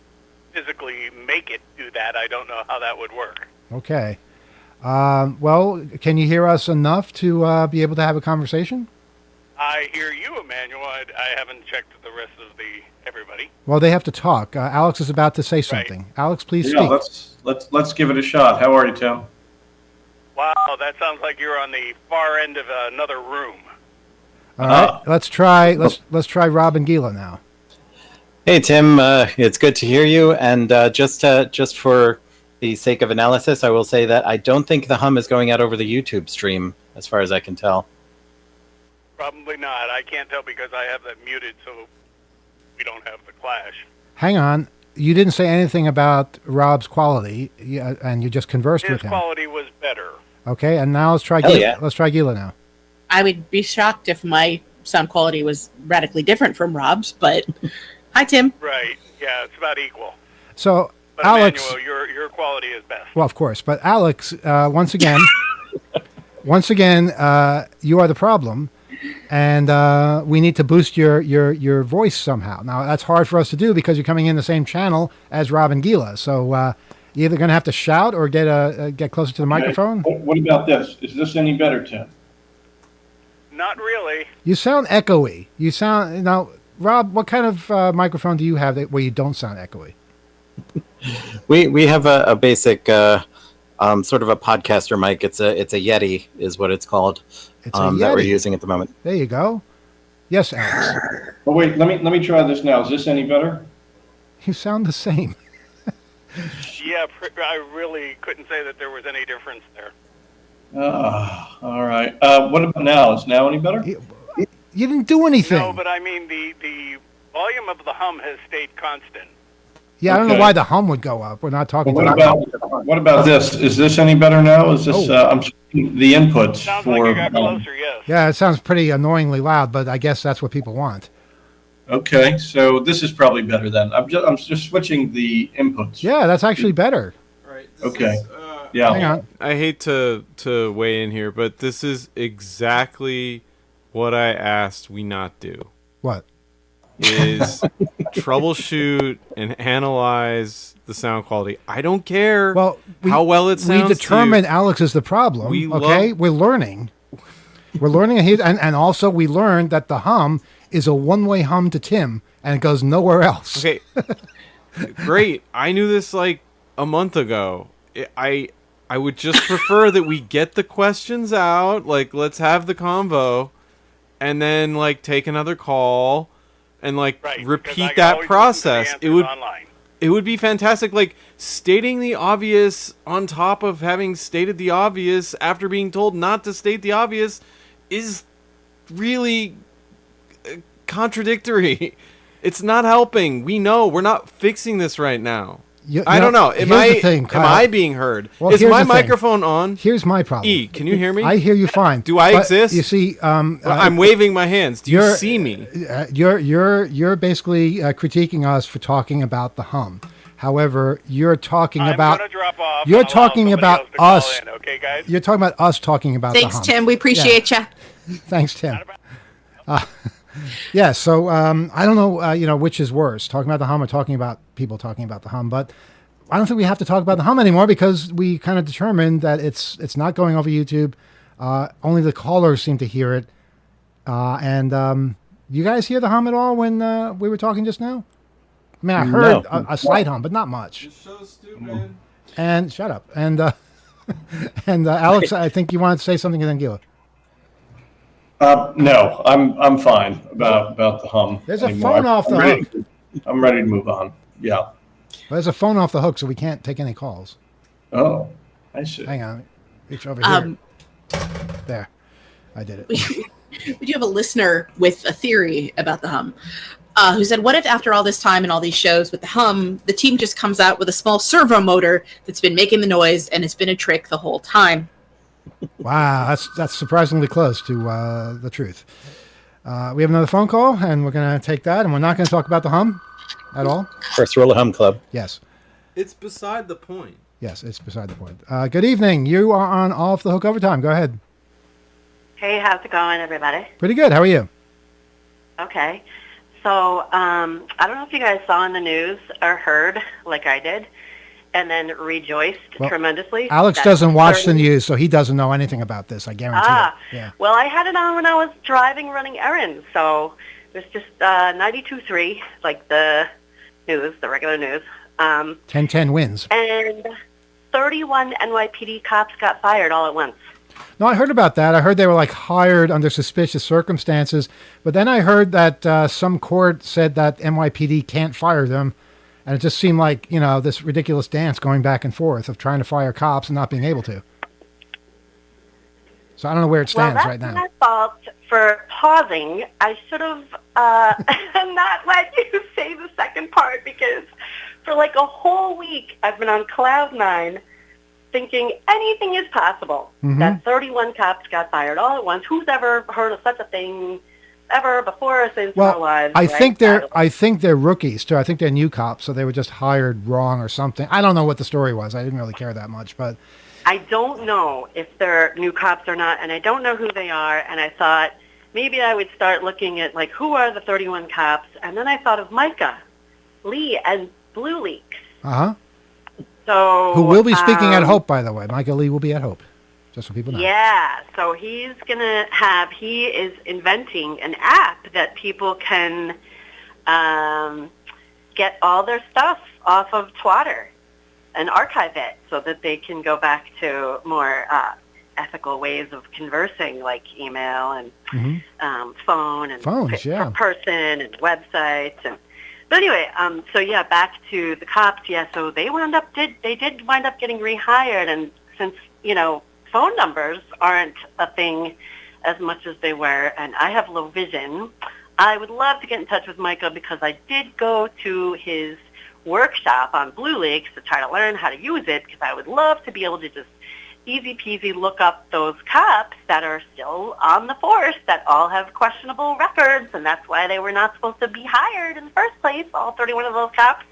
S6: physically make it do that, I don't know how that would work.
S1: Okay. Well, can you hear us enough to be able to have a conversation?
S6: I hear you, Emmanuel. I haven't checked the rest of everybody.
S1: Well, they have to talk. Alex is about to say something. Right. Alex, please speak.
S5: Let's give it a shot. How are you, Tim?
S6: Wow, that sounds like you're on the far end of another room.
S1: All right, let's try Rob and Gila now.
S3: Hey, Tim. It's good to hear you. And just for the sake of analysis, I will say that I don't think the hum is going out over the YouTube stream, as far as I can tell.
S6: Probably not. I can't tell because I have that muted, so we don't have the clash.
S1: Hang on. You didn't say anything about Rob's quality, and you just conversed with him.
S6: His quality was better.
S1: Okay, and now let's try Gila. Yeah. Let's try Gila now.
S4: I would be shocked if my sound quality was radically different from Rob's, but hi, Tim.
S6: Right. Yeah, it's about equal.
S1: So,
S6: but
S1: Alex,
S6: Emmanuel, your quality is best.
S1: Well, of course, but Alex, once again, you are the problem, and we need to boost your voice somehow. Now, that's hard for us to do because you're coming in the same channel as Rob and Gila. So, you're either going to have to shout or get closer to the microphone.
S5: What about this? Is this any better, Tim?
S6: Not really.
S1: You sound echoey. You sound now, Rob. What kind of microphone do you have where you don't sound echoey?
S3: We have a basic sort of a podcaster mic. It's a Yeti is what it's called.
S1: It's a Yeti.
S3: That we're using at the moment.
S1: There you go. Yes, Alex.
S5: Oh wait, let me try this now. Is this any better?
S1: You sound the same.
S6: Yeah, I really couldn't say that there was any difference there.
S5: All right. What about now? Is now any better?
S1: You didn't do anything.
S6: No, but I mean the volume of the hum has stayed constant.
S1: Yeah, I don't know why the hum would go up. We're not talking
S5: what about this? Is this any better now? Is this I'm seeing the inputs
S6: sounds
S5: for
S6: like you got closer, yes.
S1: Yeah, it sounds pretty annoyingly loud, but I guess that's what people want.
S5: Okay, so this is probably better then. I'm just switching the inputs.
S1: Yeah, that's actually better.
S2: All right.
S5: Okay. Yeah.
S1: Hang on.
S2: I hate to weigh in here, but this is exactly what I asked we not do.
S1: What?
S2: Is troubleshoot and analyze the sound quality. I don't care how well it sounds.
S1: We determined Alex is the problem. We're learning. We're learning, and also we learned that the hum is a one-way hum to Tim, and it goes nowhere else.
S2: Okay, great. I knew this like a month ago. I would just prefer that we get the questions out. Like, let's have the convo, and then like take another call, and like repeat that process. It would be fantastic. Like stating the obvious on top of having stated the obvious after being told not to state the obvious is really contradictory. It's not helping. We know we're not fixing this right now. I don't know. Am I being heard?
S1: Well,
S2: is my microphone on?
S1: Here's my problem.
S2: E, can you hear me?
S1: I hear you fine.
S2: Do I exist?
S1: You see,
S2: I'm waving my hands. Do you see me?
S1: You're basically critiquing us for talking about the hum. However, you're talking about
S6: us.
S1: You're talking about us talking about the hum.
S4: Thanks, Tim. We appreciate you.
S1: Thanks, Tim. Yeah, so I don't know, which is worse, talking about the hum or talking about people talking about the hum. But I don't think we have to talk about the hum anymore because we kind of determined that it's not going over YouTube. Only the callers seem to hear it. And you guys hear the hum at all when we were talking just now? I mean, I heard a slight hum, but not much.
S2: It's so stupid.
S1: And shut up. And and Alex, I think you wanted to say something, and then Gila.
S5: No, I'm fine about the hum.
S1: There's a phone off the hook.
S5: I'm ready to move on. Yeah.
S1: Well, there's a phone off the hook, so we can't take any calls.
S5: Oh, I see.
S1: Hang on. Reach over here. There. I did it.
S4: We do have a listener with a theory about the hum. who said, "What if after all this time and all these shows with the hum, the team just comes out with a small servo motor that's been making the noise and it's been a trick the whole time?"
S1: Wow, that's surprisingly close to the truth. We have another phone call, and we're going to take that, and we're not going to talk about the hum at all.
S3: First rule of Hum Club.
S1: Yes.
S2: It's beside the point.
S1: Yes, it's beside the point. Good evening. You are on Off the Hook Overtime. Go ahead.
S7: Hey, how's it going, everybody?
S1: Pretty good. How are you?
S7: Okay. So, I don't know if you guys saw in the news or heard, like I did, and then rejoiced tremendously.
S1: Alex doesn't watch the news, so he doesn't know anything about this, I guarantee it. Yeah.
S7: Well, I had it on when I was driving, running errands, so there's just 92.3, like the news, the regular news.
S1: 10-10 wins.
S7: And 31 NYPD cops got fired all at once.
S1: No, I heard about that. I heard they were like hired under suspicious circumstances, but then I heard that some court said that NYPD can't fire them, and it just seemed like, this ridiculous dance going back and forth of trying to fire cops and not being able to. So I don't know where it stands right now.
S7: Well, that's my fault for pausing. I should have not let you say the second part, because for like a whole week I've been on cloud nine thinking anything is possible.
S1: Mm-hmm.
S7: That 31 cops got fired all at once. Who's ever heard of such a thing ever before or since in our lives?
S1: I think they're rookies too. I think they're new cops, so they were just hired wrong or something. I don't know what the story was. I didn't really care that much, but
S7: I don't know if they're new cops or not, and I don't know who they are, and I thought maybe I would start looking at, like, who are the 31 cops, and then I thought of Micah Lee and Blue Leaks.
S1: Uh-huh.
S7: So,
S1: who will be speaking at Hope, by the way. Micah Lee will be at Hope, just so people know.
S7: Yeah, so he is inventing an app that people can get all their stuff off of Twitter and archive it so that they can go back to more ethical ways of conversing, like email and phone and
S1: phones,
S7: person and websites. But anyway, so yeah, back to the cops. Yeah, so they did wind up getting rehired, and since phone numbers aren't a thing as much as they were, and I have low vision, I would love to get in touch with Micah, because I did go to his workshop on Blue Lakes to try to learn how to use it, because I would love to be able to just easy peasy look up those cops that are still on the force that all have questionable records, and that's why they were not supposed to be hired in the first place, all 31 of those cops.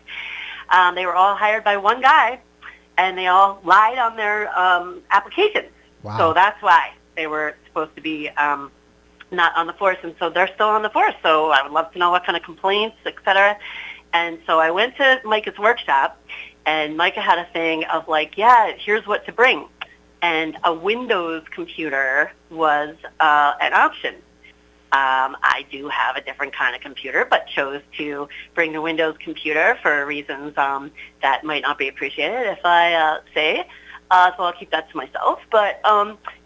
S7: They were all hired by one guy, and they all lied on their applications.
S1: Wow.
S7: So that's why they were supposed to be not on the force, and so they're still on the force. So I would love to know what kind of complaints, etc. And so I went to Micah's workshop, and Micah had a thing of like, yeah, here's what to bring. And a Windows computer was an option. I do have a different kind of computer, but chose to bring the Windows computer for reasons that might not be appreciated if I say. So I'll keep that to myself. But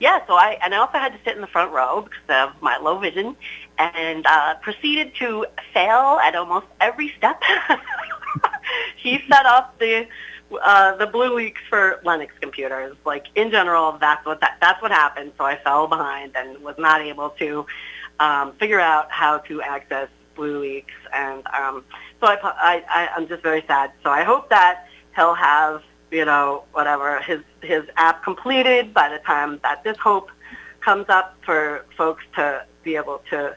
S7: yeah, so I also had to sit in the front row because of my low vision, and proceeded to fail at almost every step. He set up the Blue Leaks for Linux computers. Like, in general, that's what happened. So I fell behind and was not able to figure out how to access Blue Leaks, and so I'm just very sad. So I hope that he'll have whatever his app completed by the time that this Hope comes up for folks to be able to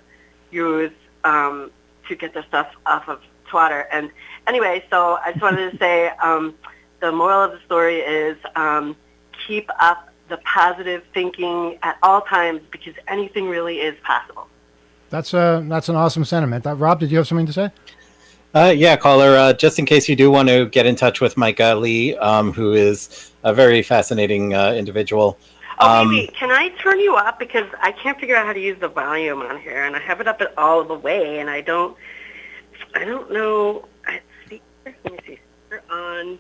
S7: use to get their stuff off of Twitter. And anyway, so I just wanted to say the moral of the story is keep up the positive thinking at all times, because anything really is possible.
S1: That's an awesome sentiment. Rob, did you have something to say?
S3: Yeah, caller, just in case you do want to get in touch with Micah Lee, who is a very fascinating individual.
S7: Wait, can I turn you up? Because I can't figure out how to use the volume on here, and I have it up at all the way, and I don't know. Speaker, let me see. Speaker on.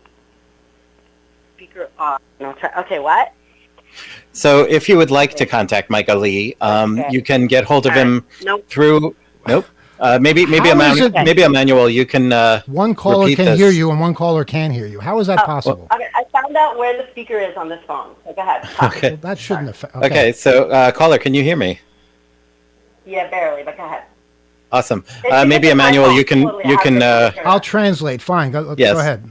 S7: Speaker off. Okay, what?
S3: So if you would like to contact Micah Lee, you can get hold of him through. Nope. Maybe Emmanuel, you can.
S1: One caller can hear you and one caller can hear you. How is that possible?
S7: Okay, I found out where the speaker is on this phone. So go ahead.
S3: Okay.
S1: Well, that shouldn't affect.
S3: Okay, so caller, can you hear me?
S7: Yeah, barely, but go ahead.
S3: Awesome.
S7: It
S3: Maybe
S7: isn't my
S3: Emmanuel,
S7: fault.
S3: you can
S7: Totally, I have to take care
S1: I'll
S7: of that.
S1: translate. Fine. Go
S3: Yes.
S1: ahead.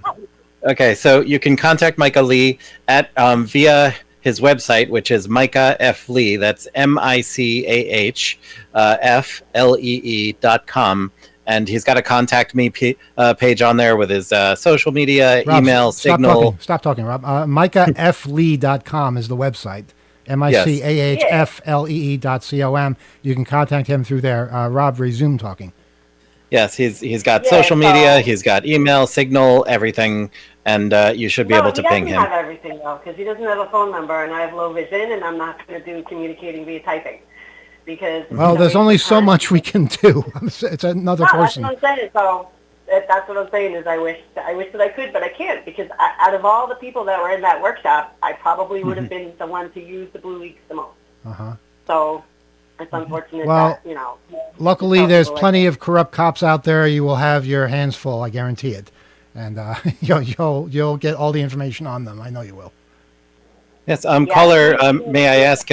S3: Okay, so you can contact Micah Lee at via his website, which is Micah F Lee. That's MICAH FLEE.com, and he's got a contact me page on there with his social media,
S1: Rob,
S3: email,
S1: stop
S3: Signal.
S1: talking. Stop talking, Rob. MicahFlee.com is the website.
S3: Yes.
S1: MICAHFLEE.com. You can contact him through there. Rob, resume talking.
S3: Yes, he's got
S7: Yeah,
S3: social media,
S7: so
S3: he's got email, Signal, everything, and you should be
S7: no,
S3: able
S7: he
S3: to ping
S7: doesn't
S3: him.
S7: have everything though, because he doesn't have a phone number, and I have low vision, and I'm not going to do communicating via typing because
S1: Well,
S7: it's a
S1: there's
S7: waste
S1: only
S7: of
S1: so
S7: time.
S1: much we can do. It's another
S7: No, that's
S1: person.
S7: what I'm saying. So that's what I'm saying is I wish that I could, but I can't because out of all the people that were in that workshop, I probably would have been the one to use the blue leaks the most.
S1: Uh-huh.
S7: So it's unfortunate
S1: Well,
S7: that
S1: Luckily,
S7: tell
S1: there's
S7: people like
S1: plenty
S7: that.
S1: of corrupt cops out there. You will have your hands full, I guarantee it. And you'll get all the information on them. I know you will.
S3: Yes,
S7: Yeah,
S3: caller, may I ask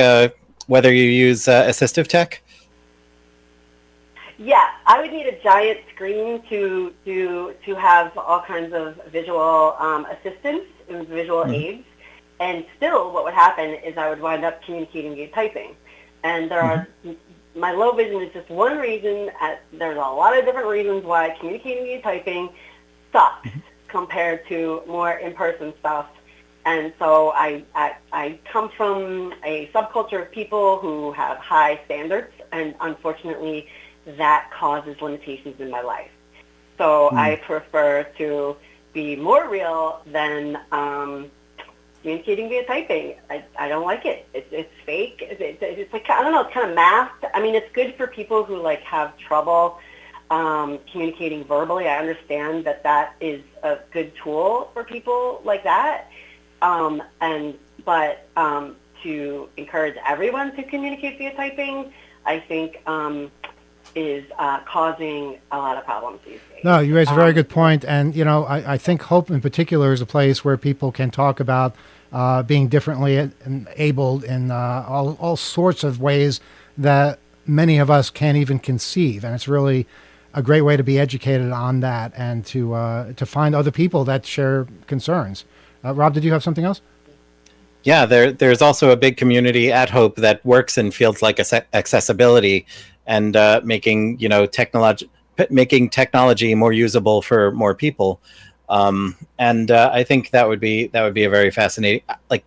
S3: whether you use assistive tech?
S7: Yeah, I would need a giant screen to have all kinds of visual assistance and visual aids. And still, what would happen is I would wind up communicating via typing. And there are my low vision is just one reason. There's a lot of different reasons why communicating via typing sucks compared to more in-person stuff. And so I come from a subculture of people who have high standards, and unfortunately, that causes limitations in my life. So I prefer to be more real than communicating via typing. I don't like it. It's fake. It's like, I don't know, it's kind of masked. I mean, it's good for people who like have trouble communicating verbally. I understand that is a good tool for people like that. But to encourage everyone to communicate via typing, I think is causing a lot of problems these days.
S1: No, you raise a very good point. And, I think Hope in particular is a place where people can talk about being differently abled in all sorts of ways that many of us can't even conceive. And it's really a great way to be educated on that and to find other people that share concerns. Rob, did you have something else?
S3: Yeah, there's also a big community at Hope that works in fields like accessibility and making technology more usable for more people. And I think that would be a very fascinating. Like,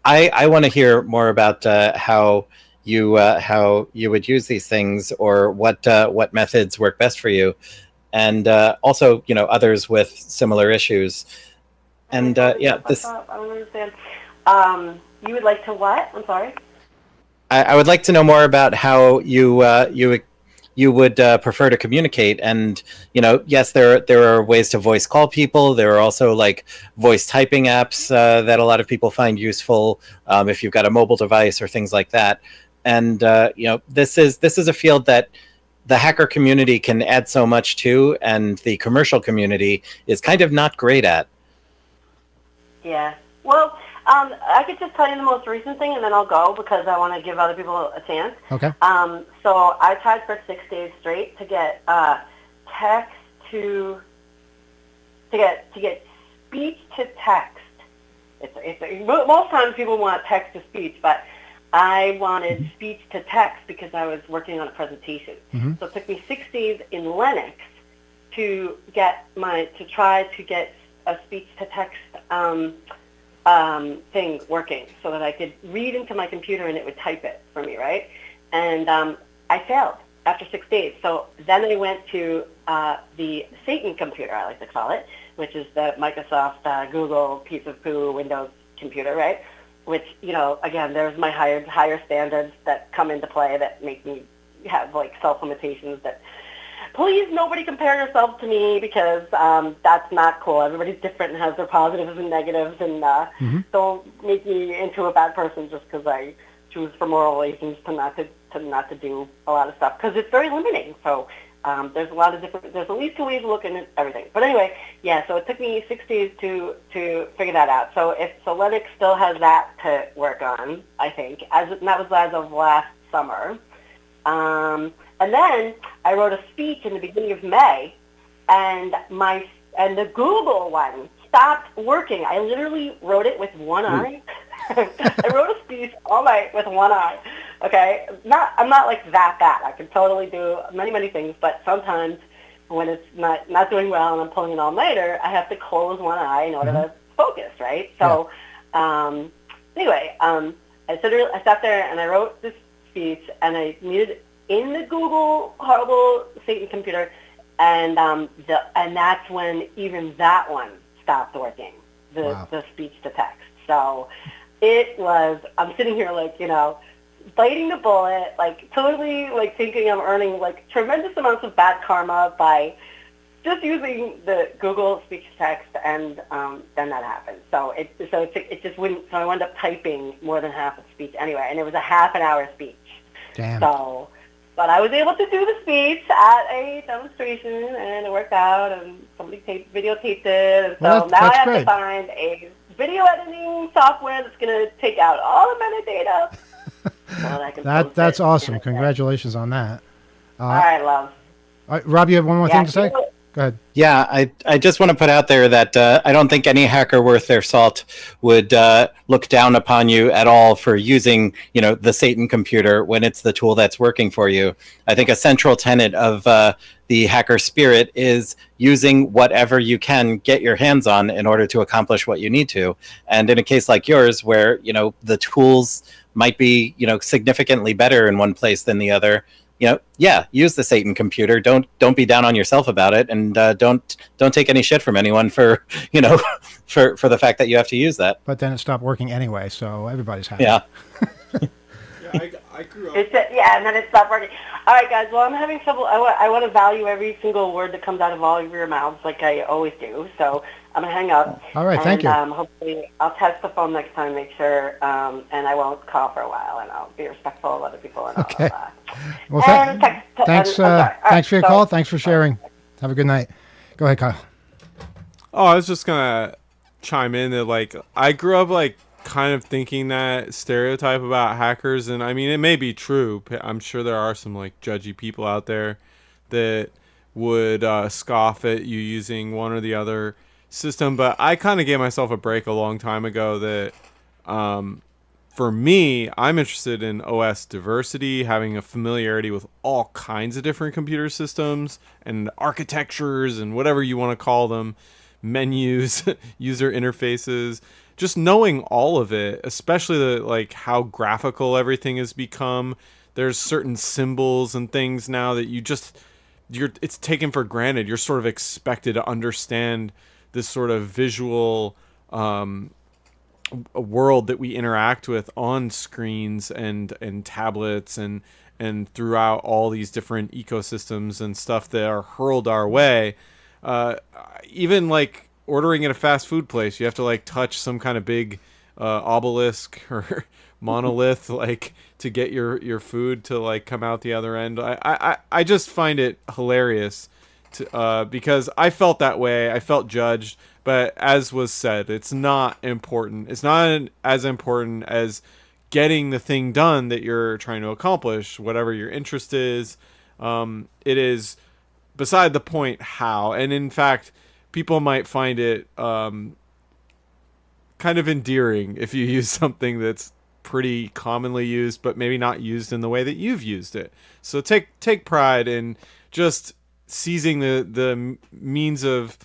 S3: I want to hear more about how you would use these things or what methods work best for you, and also others with similar issues. And
S7: I don't understand. You would like to what? I'm sorry.
S3: I would like to know more about how you would prefer to communicate. And yes, there are ways to voice call people. There are also like voice typing apps that a lot of people find useful if you've got a mobile device or things like that. And this is a field that the hacker community can add so much to, and the commercial community is kind of not great at.
S7: Yeah. Well, I could just tell you the most recent thing, and then I'll go because I want to give other people a chance.
S1: Okay.
S7: So I tried for 6 days straight to get text to get speech to text. Most times people want text to speech, but I wanted speech to text because I was working on a presentation. So it took me 6 days in Linux to try to get a speech to text thing working so that I could read into my computer and it would type it for me, right? And I failed after 6 days. So then I went to the Satan computer, I like to call it, which is the Microsoft Google piece of poo Windows computer, right? Which, again, there's my higher standards that come into play that make me have like self-limitations that please nobody compare yourself to me because that's not cool. Everybody's different and has their positives and negatives, and don't make me into a bad person just because I choose for moral reasons to not to do a lot of stuff because it's very limiting. So there's at least 2 ways of looking at everything. But anyway, yeah. So it took me 6 days to figure that out. So Linux still has that to work on, I think, and that was as of last summer. And then I wrote a speech in the beginning of May, and the Google one stopped working. I literally wrote it with one eye. I wrote a speech all night with one eye. Okay, I'm not like that bad. I can totally do many things, but sometimes when it's not doing well and I'm pulling an all-nighter, I have to close one eye in order to focus, right? So anyway, I sat there and I wrote this speech, and I needed in the Google horrible Satan computer, and that's when even that one stopped working, the speech to text. So it was, I'm sitting here like, biting the bullet, like totally like thinking I'm earning like tremendous amounts of bad karma by just using the Google speech to text, and then that happened. So it just wouldn't. So I wound up typing more than half the speech anyway, and it was a half an hour speech.
S1: Damn.
S7: So, but I was able to do the speech at a demonstration, and it worked out, and somebody videotaped it, and so now I have to find a video editing software that's going to take out all the metadata. So that I can
S1: that's awesome. Congratulations on that.
S7: All right, love.
S1: All right, Rob, you have one more thing to say? Go ahead.
S3: Yeah, I just want to put out there that I don't think any hacker worth their salt would look down upon you at all for using, the Satan computer when it's the tool that's working for you. I think a central tenet of the hacker spirit is using whatever you can get your hands on in order to accomplish what you need to. And in a case like yours, where the tools might be significantly better in one place than the other, use the Satan computer. Don't be down on yourself about it, and don't take any shit from anyone for for the fact that you have to use that.
S1: But then it stopped working anyway, so everybody's happy.
S3: Yeah.
S2: I grew up.
S7: And then it stopped working. All right, guys. Well, I'm having trouble. I want to value every single word that comes out of all of your mouths, like I always do. So I'm gonna hang up.
S1: All right, thank you.
S7: Hopefully, I'll test the phone next time, make sure, and I won't call for a while, and I'll be respectful of other people. And
S1: okay.
S7: Well,
S1: thanks for your call. Thanks for sharing. Have a good night. Go ahead, Kyle.
S2: Oh, I was just gonna chime in that I grew up kind of thinking that stereotype about hackers, and I mean it may be true. I'm sure there are some judgy people out there that would scoff at you using one or the other system, but I kind of gave myself a break a long time ago that for me, I'm interested in OS diversity, having a familiarity with all kinds of different computer systems and architectures and whatever you want to call them, menus, user interfaces, just knowing all of it, especially how graphical everything has become. There's certain symbols and things now that it's taken for granted. You're sort of expected to understand this sort of visual a world that we interact with on screens and tablets and throughout all these different ecosystems and stuff that are hurled our way. Even ordering at a fast food place, you have to touch some kind of big obelisk or monolith to get your food to come out the other end. I just find it hilarious because I felt that way. I felt judged, but as was said, it's not important. It's not as important as getting the thing done that you're trying to accomplish, whatever your interest is. It is beside the point how, and in fact, people might find it kind of endearing if you use something that's pretty commonly used, but maybe not used in the way that you've used it. So take pride in just seizing the means of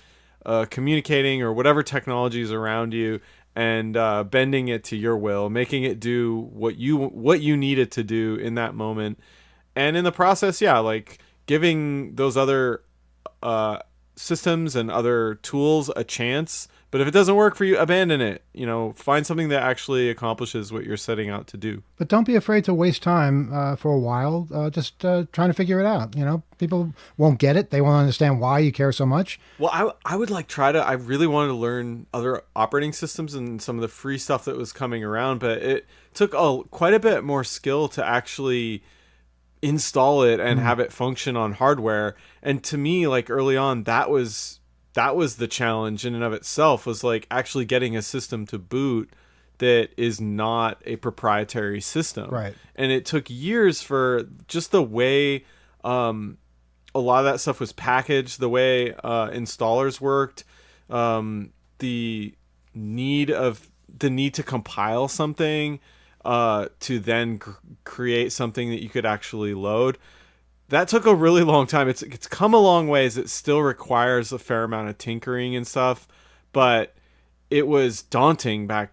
S2: communicating or whatever technology is around you and bending it to your will, making it do what you need it to do in that moment, and in the process, giving those other systems and other tools a chance. But if it doesn't work for you, abandon it. Find something that actually accomplishes what you're setting out to do.
S1: But don't be afraid to waste time for a while, just trying to figure it out. People won't get it. They won't understand why you care so much.
S2: Well, I would I really wanted to learn other operating systems and some of the free stuff that was coming around, but it took quite a bit more skill to actually install it and have it function on hardware. And to me, early on, that was the challenge in and of itself, was actually getting a system to boot that is not a proprietary system.
S1: Right.
S2: And it took years for just the way A lot of that stuff was packaged the way installers worked. The need to compile something to then create something that you could actually load, that took a really long time. It's come a long ways. It still requires a fair amount of tinkering and stuff, but it was daunting back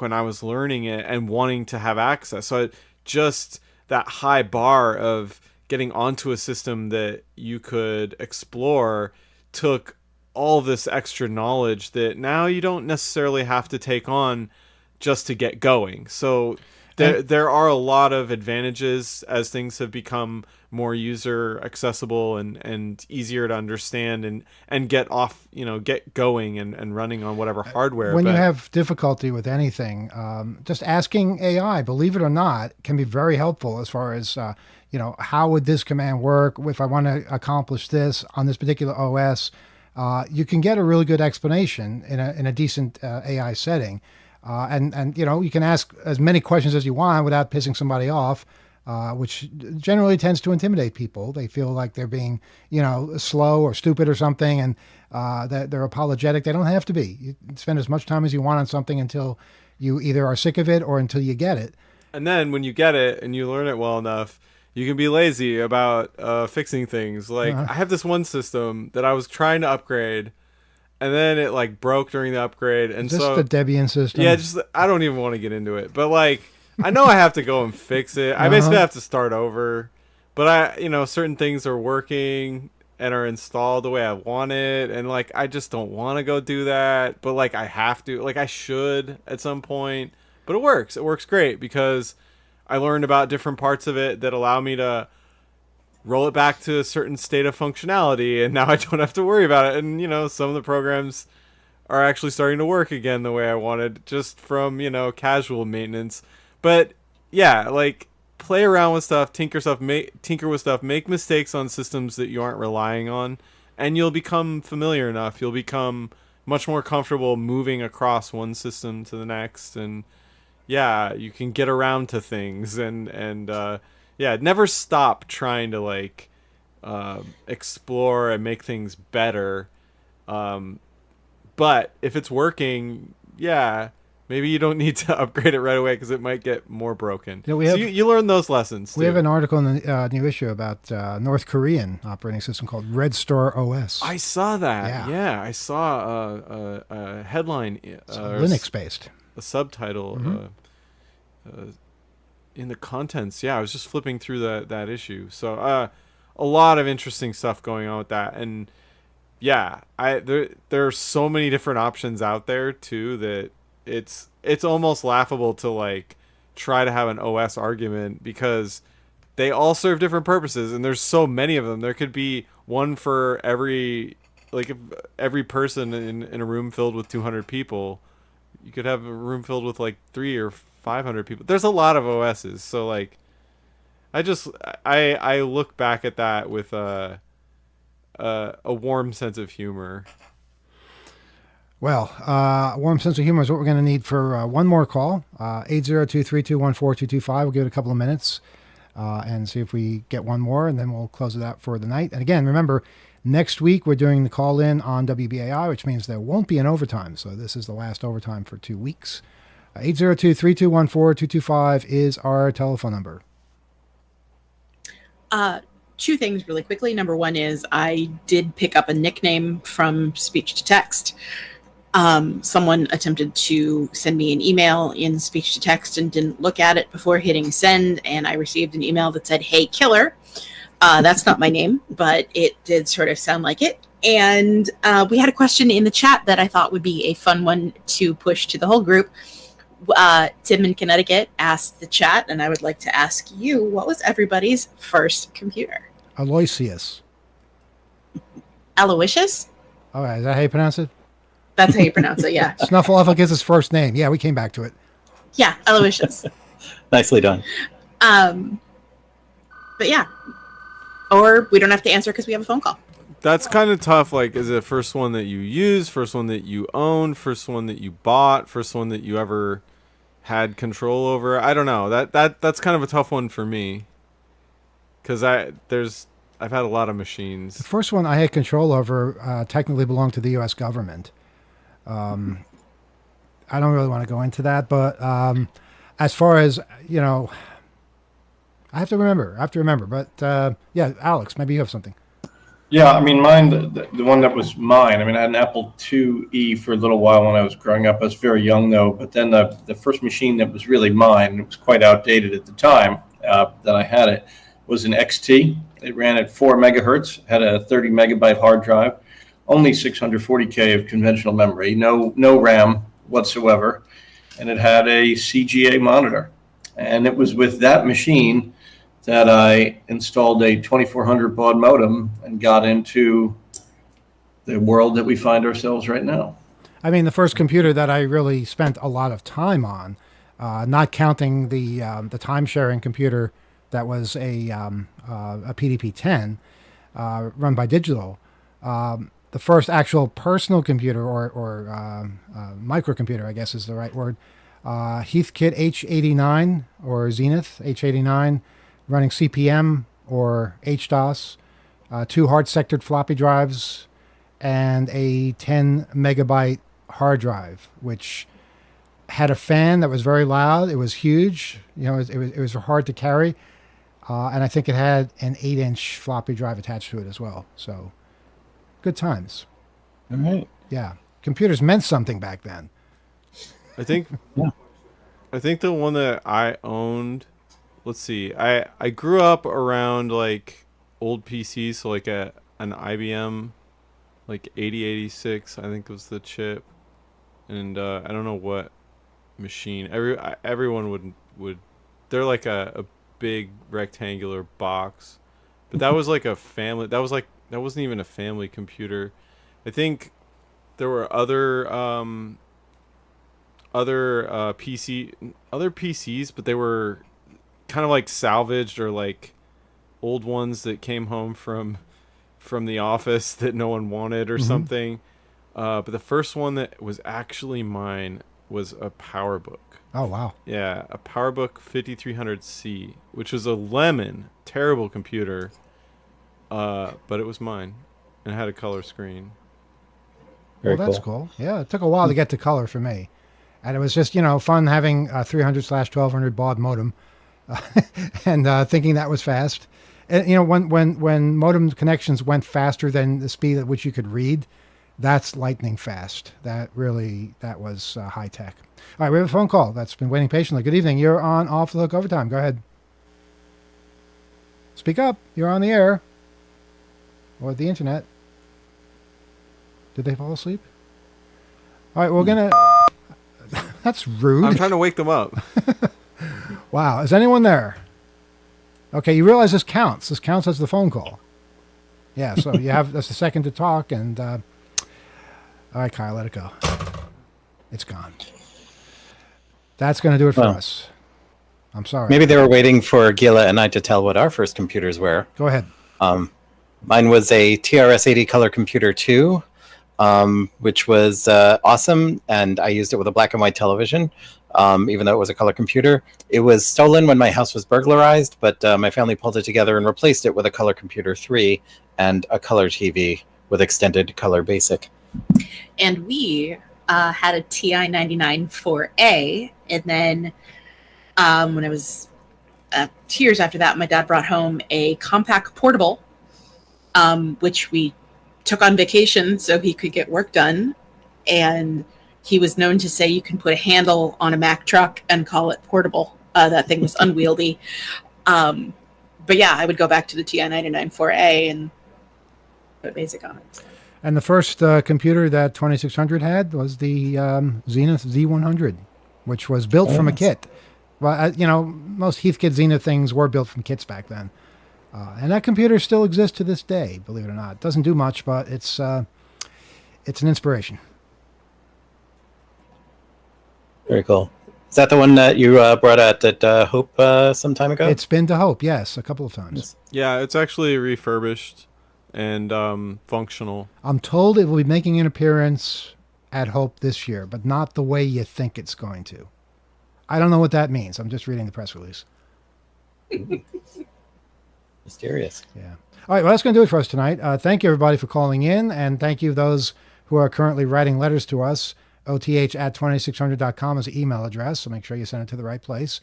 S2: when I was learning it and wanting to have access. So just that high bar of getting onto a system that you could explore took all this extra knowledge that now you don't necessarily have to take on just to get going. So there are a lot of advantages as things have become more user accessible and easier to understand and get off, get going and running on whatever hardware.
S1: When you have difficulty with anything, just asking AI, believe it or not, can be very helpful as far as, how would this command work if I want to accomplish this on this particular OS? You can get a really good explanation in a decent AI setting. And you can ask as many questions as you want without pissing somebody off, which generally tends to intimidate people. They feel like they're being, slow or stupid or something, and that they're apologetic. They don't have to be. You spend as much time as you want on something until you either are sick of it or until you get it.
S2: And then when you get it and you learn it well enough, you can be lazy about fixing things. Like, I have this one system that I was trying to upgrade, and then it broke during the upgrade, and
S1: just the Debian system.
S2: Yeah, I don't even want to get into it, but I know I have to go and fix it. I basically have to start over, but certain things are working and are installed the way I want it, and I just don't want to go do that, but I have to, I should at some point. But it works. It works great because I learned about different parts of it that allow me to roll it back to a certain state of functionality, and now I don't have to worry about it. And some of the programs are actually starting to work again the way I wanted, just from casual maintenance. But yeah, play around with stuff, tinker with stuff, make mistakes on systems that you aren't relying on, and you'll become familiar enough. You'll become much more comfortable moving across one system to the next, and yeah, you can get around to things, and yeah, never stop trying to explore and make things better. But if it's working, yeah, maybe you don't need to upgrade it right away because it might get more broken. You learn those lessons.
S1: We have an article in the new issue about North Korean operating system called Red Star OS.
S2: I saw that. Yeah, I saw a headline.
S1: Linux based.
S2: A subtitle. In the contents. Yeah, I was just flipping through that issue. So a lot of interesting stuff going on with that, and yeah, there are so many different options out there too that it's almost laughable to try to have an OS argument because they all serve different purposes, and there's so many of them. There could be one for every if every person in a room filled with 200 people. You could have a room filled with 3 or 500 people. There's a lot of OSs, so I look back at that with a warm sense of humor.
S1: Well, a warm sense of humor is what we're going to need for one more call. 802-321-4225. We'll give it a couple of minutes and see if we get one more, and then we'll close it out for the night. And again, remember, next week we're doing the call-in on WBAI, which means there won't be an overtime. So this is the last overtime for 2 weeks. 802-321-4225 is our telephone number.
S4: Two things really quickly. Number one is I did pick up a nickname from speech to text. Someone attempted to send me an email in speech to text and didn't look at it before hitting send, and I received an email that said, "Hey, killer." That's not my name, but it did sort of sound like it. And we had a question in the chat that I thought would be a fun one to push to the whole group. Tim in Connecticut asked the chat, and I would like to ask you, what was everybody's first computer?
S1: Aloysius.
S4: Aloysius?
S1: Oh, is that how you pronounce it?
S4: That's how you pronounce it, yeah.
S1: Snuffleupagus is his first name. Yeah, we came back to it.
S4: Yeah, Aloysius.
S3: Nicely done.
S4: But yeah. Or we don't have to answer because we have a phone call.
S2: That's kind of tough. Is it the first one that you use, first one that you own, first one that you bought, first one that you ever had control over? I don't know. That's kind of a tough one for me. because I've had a lot of
S1: The
S2: machines.
S1: first one I had control over technically belonged to the U.S. government. I don't really want to go into that, but as far as I have to remember. But yeah, Alex, maybe you have something.
S5: Yeah, I mean, mine, the one that was mine, I mean, I had an Apple IIe for a little while when I was growing up. I was very young, though. But then the first machine that was really mine, it was quite outdated at the time that I had it, was an XT. It ran at 4 megahertz, had a 30 megabyte hard drive, only 640K of conventional memory, no RAM whatsoever. And it had a CGA monitor. And it was with that machine that I installed a 2400 baud modem and got into the world that we find ourselves right now.
S1: I mean, the first computer that I really spent a lot of time on, not counting the time sharing computer that was a PDP-10 run by Digital. The first actual personal computer or microcomputer, I guess is the right word, Heathkit H89 or Zenith H89, running CPM or HDOS, 2 hard-sectored floppy drives, and a 10 megabyte hard drive, which had a fan that was very loud. It was huge. It was hard to carry. And I think it had an 8-inch floppy drive attached to it as well. So good times.
S3: All right.
S1: Yeah. Computers meant something back then.
S2: I think
S3: Yeah.
S2: I think the one that I owned, let's see. I grew up around like old PCs, so like an IBM like 8086, I think was the chip. And I don't know what machine. Everyone would they're like a big rectangular box. But that was like a family. That wasn't even a family computer. I think there were other PCs, but they were kind of like salvaged or like old ones that came home from the office that no one wanted or something. But the first one that was actually mine was a PowerBook.
S1: Oh, wow.
S2: Yeah, a PowerBook 5300C, which was a lemon, terrible computer, but it was mine, and it had a color screen.
S3: Very
S1: Well, that's cool. Yeah, it took a while to get to color for me. And it was just, fun having a 300/1200 baud modem and thinking that was fast. And, when modem connections went faster than the speed at which you could read, that's lightning fast. That was high tech. All right, we have a phone call that's been waiting patiently. Good evening. You're on Off the Hook Overtime. Go ahead. Speak up. You're on the air. Or the internet. Did they fall asleep? All right, we're going to... That's rude.
S2: I'm trying to wake them up.
S1: Wow. Is anyone there? Okay, you realize this counts. This counts as the phone call. Yeah, so that's a second to talk, and... all right, Kyle, let it go. It's gone. That's going to do it for us. I'm sorry.
S3: Maybe they were waiting for Gila and I to tell what our first computers were.
S1: Go ahead.
S3: Mine was a TRS-80 Color Computer 2, which was awesome, and I used it with a black and white television, even though it was a color computer. It was stolen when my house was burglarized, but my family pulled it together and replaced it with a Color Computer 3 and a color TV with extended color basic.
S4: And we had a TI 99 4A, and then when I was 2 years after that, my dad brought home a compact portable, which we took on vacation so he could get work done. And he was known to say you can put a handle on a Mack truck and call it portable. That thing was unwieldy. But yeah, I would go back to the TI 99 4A and put BASIC on it.
S1: And the first computer that 2600 had was the Zenith Z100, which was built from a kit. Well, most Heathkit Zenith things were built from kits back then. And that computer still exists to this day, believe it or not. It doesn't do much, but it's an inspiration.
S3: Very cool. Is that the one that you brought out at Hope some time ago?
S1: It's been to Hope, yes, a couple of times.
S2: Yeah, it's actually refurbished and functional.
S1: I'm told it will be making an appearance at Hope this year, but not the way you think it's going to. I don't know what that means. I'm just reading the press release.
S3: Mysterious.
S1: Yeah. All right. Well, that's going to do it for us tonight. Thank you, everybody, for calling in. And thank you, those who are currently writing letters to us. OTH@2600.com is the email address. So make sure you send it to the right place.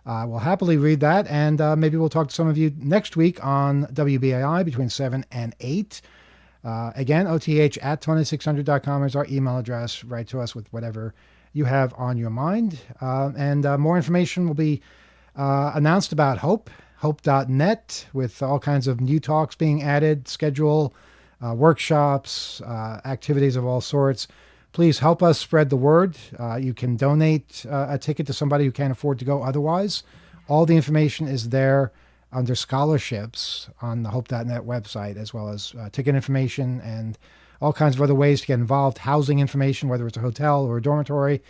S1: We'll happily read that. And maybe we'll talk to some of you next week on WBAI between 7 and 8. Again, OTH@2600.com is our email address. Write to us with whatever you have on your mind. And more information will be announced about hope.net, with all kinds of new talks being added, schedule, workshops, activities of all sorts. Please help us spread the word. You can donate a ticket to somebody who can't afford to go otherwise. All the information is there under scholarships on the hope.net website, as well as ticket information and all kinds of other ways to get involved, housing information, whether it's a hotel or a dormitory.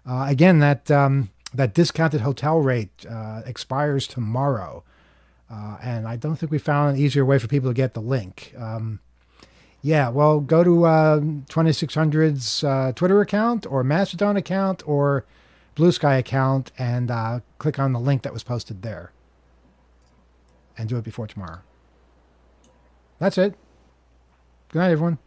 S1: Again, that discounted hotel rate expires tomorrow. And I don't think we found an easier way for people to get the link. Yeah, well, go to 2600's Twitter account or Mastodon account or Blue Sky account and click on the link that was posted there. And do it before tomorrow. That's it. Good night, everyone.